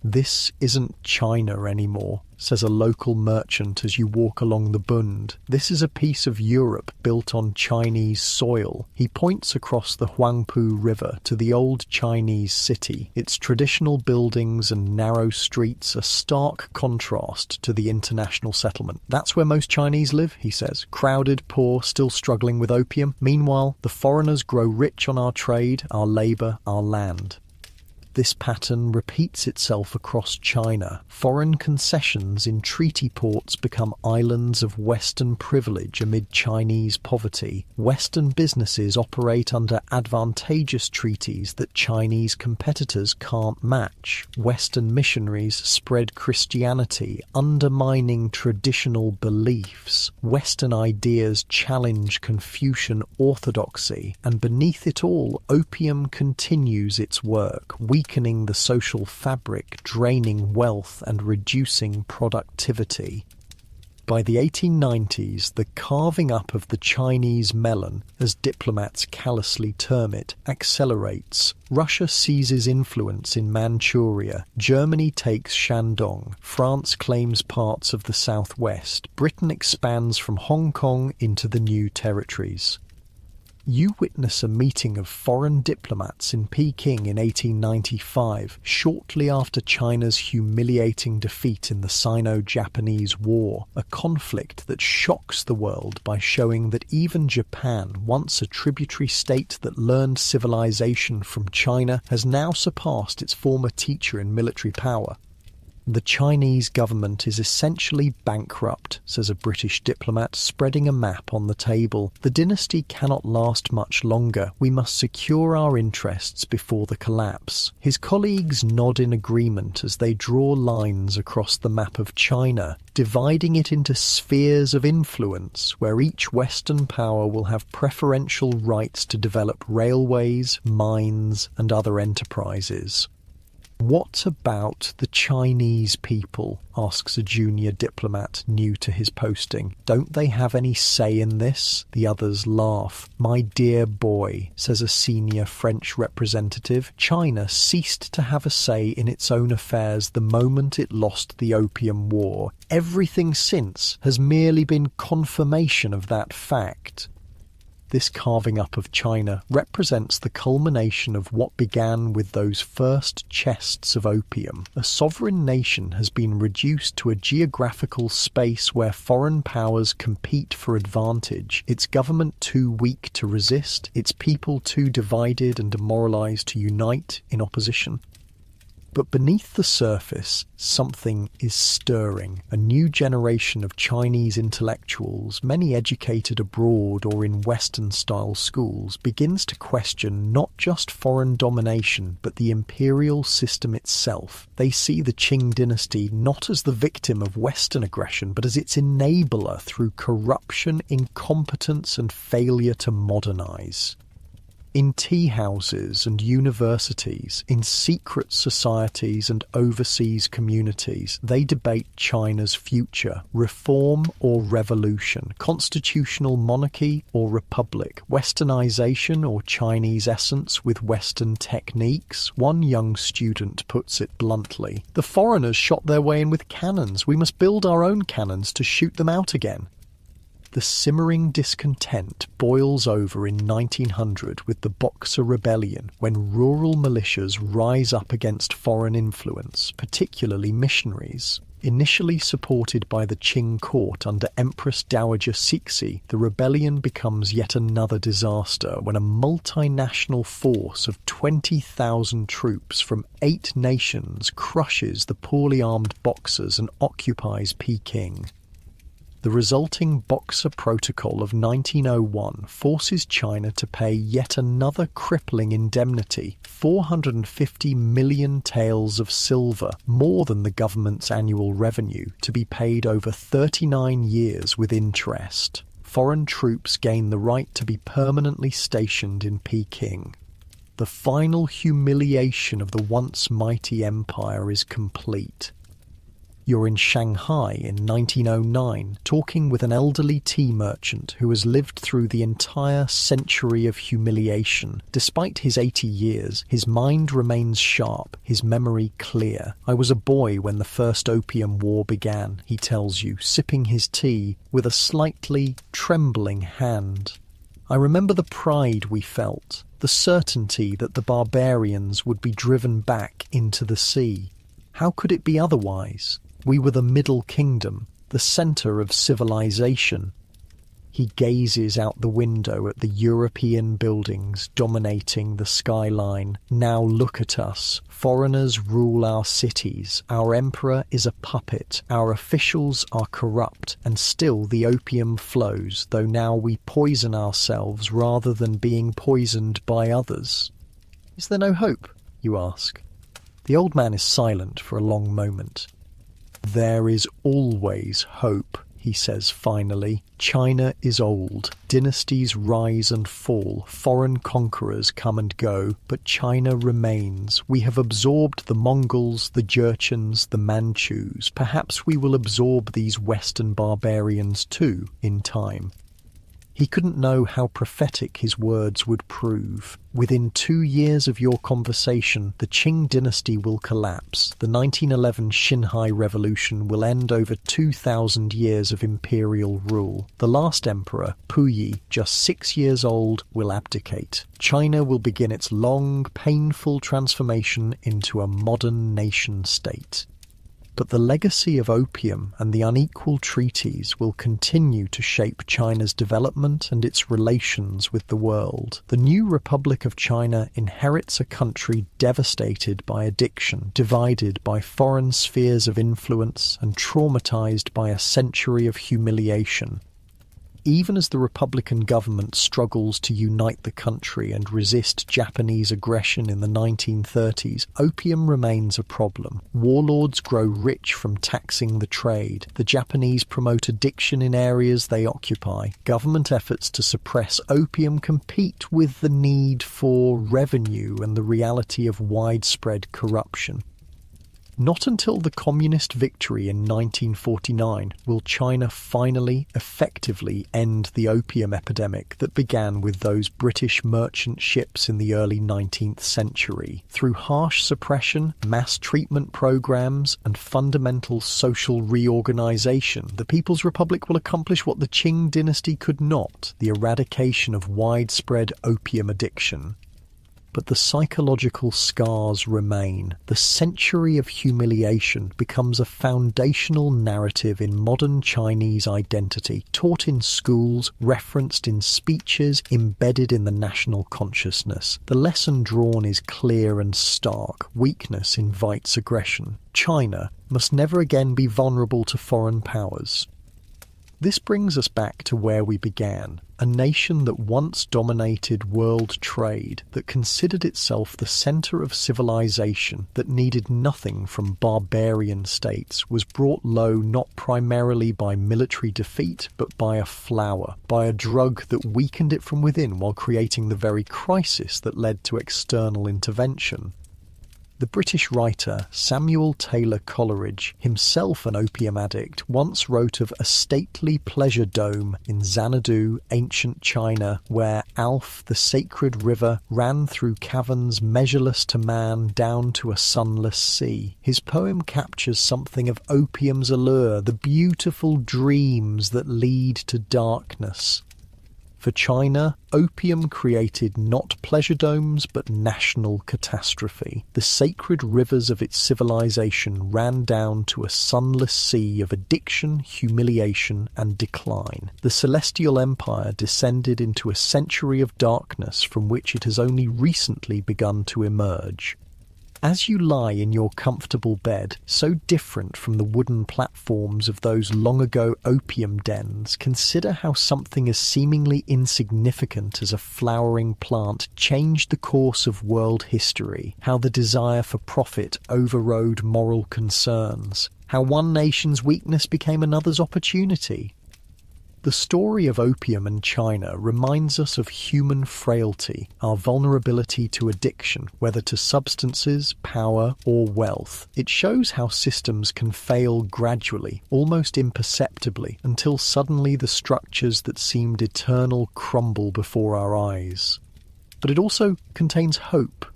"This isn't China anymore," says a local merchant as you walk along the Bund. "This is a piece of Europe built on Chinese soil." He points across the Huangpu River to the old Chinese city. Its traditional buildings and narrow streets are stark contrast to the international settlement. "That's where most Chinese live," he says. "Crowded, poor, still struggling with opium. Meanwhile, the foreigners grow rich on our trade, our labour, our land." This pattern repeats itself across China. Foreign concessions in treaty ports become islands of Western privilege amid Chinese poverty. Western businesses operate under advantageous treaties that Chinese competitors can't match. Western missionaries spread Christianity, undermining traditional beliefs. Western ideas challenge Confucian orthodoxy, and beneath it all, opium continues its work, weakening the social fabric, draining wealth and reducing productivity. By the 1890s, the carving up of the Chinese melon, as diplomats callously term it, accelerates. Russia seizes influence in Manchuria, Germany takes Shandong, France claims parts of the southwest, Britain expands from Hong Kong into the new territories. You witness a meeting of foreign diplomats in Peking in 1895, shortly after China's humiliating defeat in the Sino-Japanese War, a conflict that shocks the world by showing that even Japan, once a tributary state that learned civilization from China, has now surpassed its former teacher in military power. "The Chinese government is essentially bankrupt," says a British diplomat, spreading a map on the table. "The dynasty cannot last much longer. We must secure our interests before the collapse." His colleagues nod in agreement as they draw lines across the map of China, dividing it into spheres of influence where each Western power will have preferential rights to develop railways, mines, and other enterprises. "What about the Chinese people?" asks a junior diplomat new to his posting. "Don't they have any say in this?" The others laugh. "My dear boy," says a senior French representative, "China ceased to have a say in its own affairs the moment it lost the Opium War. Everything since has merely been confirmation of that fact." This carving up of China represents the culmination of what began with those first chests of opium. A sovereign nation has been reduced to a geographical space where foreign powers compete for advantage, its government too weak to resist, its people too divided and demoralized to unite in opposition. But beneath the surface, something is stirring. A new generation of Chinese intellectuals, many educated abroad or in Western-style schools, begins to question not just foreign domination, but the imperial system itself. They see the Qing dynasty not as the victim of Western aggression, but as its enabler through corruption, incompetence, and failure to modernize. In tea houses and universities, in secret societies and overseas communities, they debate China's future, reform or revolution, constitutional monarchy or republic, westernization or Chinese essence with Western techniques. One young student puts it bluntly, "The foreigners shot their way in with cannons. We must build our own cannons to shoot them out again." The simmering discontent boils over in 1900 with the Boxer Rebellion, when rural militias rise up against foreign influence, particularly missionaries. Initially supported by the Qing court under Empress Dowager Cixi, the rebellion becomes yet another disaster when a multinational force of 20,000 troops from 8 nations crushes the poorly armed Boxers and occupies Peking. The resulting Boxer Protocol of 1901 forces China to pay yet another crippling indemnity, 450 million taels of silver, more than the government's annual revenue, to be paid over 39 years with interest. Foreign troops gain the right to be permanently stationed in Peking. The final humiliation of the once mighty empire is complete. You're in Shanghai in 1909, talking with an elderly tea merchant who has lived through the entire century of humiliation. Despite his 80 years, his mind remains sharp, his memory clear. I was a boy when the first Opium War began, he tells you, sipping his tea with a slightly trembling hand. I remember the pride we felt, the certainty that the barbarians would be driven back into the sea. How could it be otherwise? We were the Middle Kingdom, the centre of civilization. He gazes out the window at the European buildings dominating the skyline. Now look at us. Foreigners rule our cities. Our emperor is a puppet. Our officials are corrupt. And still the opium flows, though now we poison ourselves rather than being poisoned by others. Is there no hope, you ask? The old man is silent for a long moment. There is always hope, he says finally. China is old. Dynasties rise and fall. Foreign conquerors come and go, but China remains. We have absorbed the Mongols, the Jurchens, the Manchus. Perhaps we will absorb these Western barbarians too, in time. He couldn't know how prophetic his words would prove. Within 2 years of your conversation, the Qing dynasty will collapse. The 1911 Xinhai Revolution will end over 2,000 years of imperial rule. The last emperor, Puyi, just 6 years old, will abdicate. China will begin its long, painful transformation into a modern nation-state. But the legacy of opium and the unequal treaties will continue to shape China's development and its relations with the world. The new Republic of China inherits a country devastated by addiction, divided by foreign spheres of influence, and traumatized by a century of humiliation. Even as the Republican government struggles to unite the country and resist Japanese aggression in the 1930s, opium remains a problem. Warlords grow rich from taxing the trade. The Japanese promote addiction in areas they occupy. Government efforts to suppress opium compete with the need for revenue and the reality of widespread corruption. Not until the communist victory in 1949 will China finally, effectively end the opium epidemic that began with those British merchant ships in the early 19th century. Through harsh suppression, mass treatment programs, and fundamental social reorganization, the People's Republic will accomplish what the Qing dynasty could not: the eradication of widespread opium addiction. But the psychological scars remain. The century of humiliation becomes a foundational narrative in modern Chinese identity, taught in schools, referenced in speeches, embedded in the national consciousness. The lesson drawn is clear and stark. Weakness invites aggression. China must never again be vulnerable to foreign powers. This brings us back to where we began, a nation that once dominated world trade, that considered itself the centre of civilization, that needed nothing from barbarian states, was brought low not primarily by military defeat, but by a flower, by a drug that weakened it from within while creating the very crisis that led to external intervention. The British writer Samuel Taylor Coleridge, himself an opium addict, once wrote of a stately pleasure dome in Xanadu, ancient China, where Alph, the sacred river, ran through caverns measureless to man down to a sunless sea. His poem captures something of opium's allure, the beautiful dreams that lead to darkness. For China, opium created not pleasure domes but national catastrophe. The sacred rivers of its civilization ran down to a sunless sea of addiction, humiliation, and decline. The celestial empire descended into a century of darkness from which it has only recently begun to emerge. As you lie in your comfortable bed, so different from the wooden platforms of those long-ago opium dens, consider how something as seemingly insignificant as a flowering plant changed the course of world history, how the desire for profit overrode moral concerns, how one nation's weakness became another's opportunity. The story of opium and China reminds us of human frailty, our vulnerability to addiction, whether to substances, power, or wealth. It shows how systems can fail gradually, almost imperceptibly, until suddenly the structures that seemed eternal crumble before our eyes. But it also contains hope.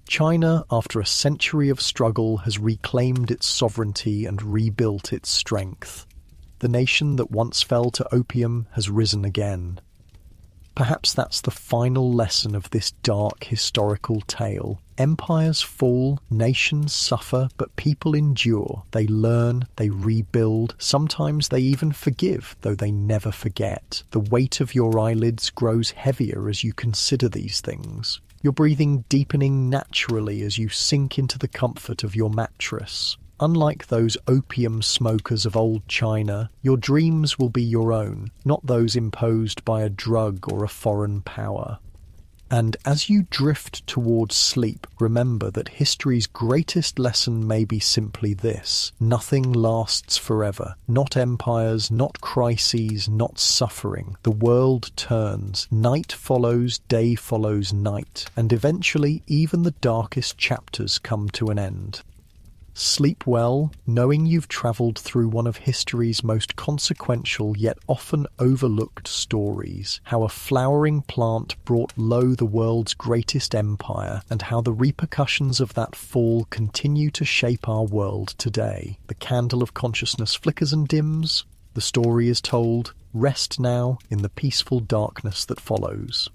China, after a century of struggle, has reclaimed its sovereignty and rebuilt its strength. The nation that once fell to opium has risen again. Perhaps that's the final lesson of this dark historical tale. Empires fall, nations suffer, but people endure. They learn, they rebuild, sometimes they even forgive, though they never forget. The weight of your eyelids grows heavier as you consider these things. Your breathing deepening naturally as you sink into the comfort of your mattress. Unlike those opium smokers of old China, your dreams will be your own, not those imposed by a drug or a foreign power. And as you drift towards sleep, remember that history's greatest lesson may be simply this: nothing lasts forever. Not empires, not crises, not suffering. The world turns. Night follows, day follows night. And eventually, even the darkest chapters come to an end. Sleep well, knowing you've travelled through one of history's most consequential yet often overlooked stories, how a flowering plant brought low the world's greatest empire, and how the repercussions of that fall continue to shape our world today. The candle of consciousness flickers and dims, the story is told, rest now in the peaceful darkness that follows.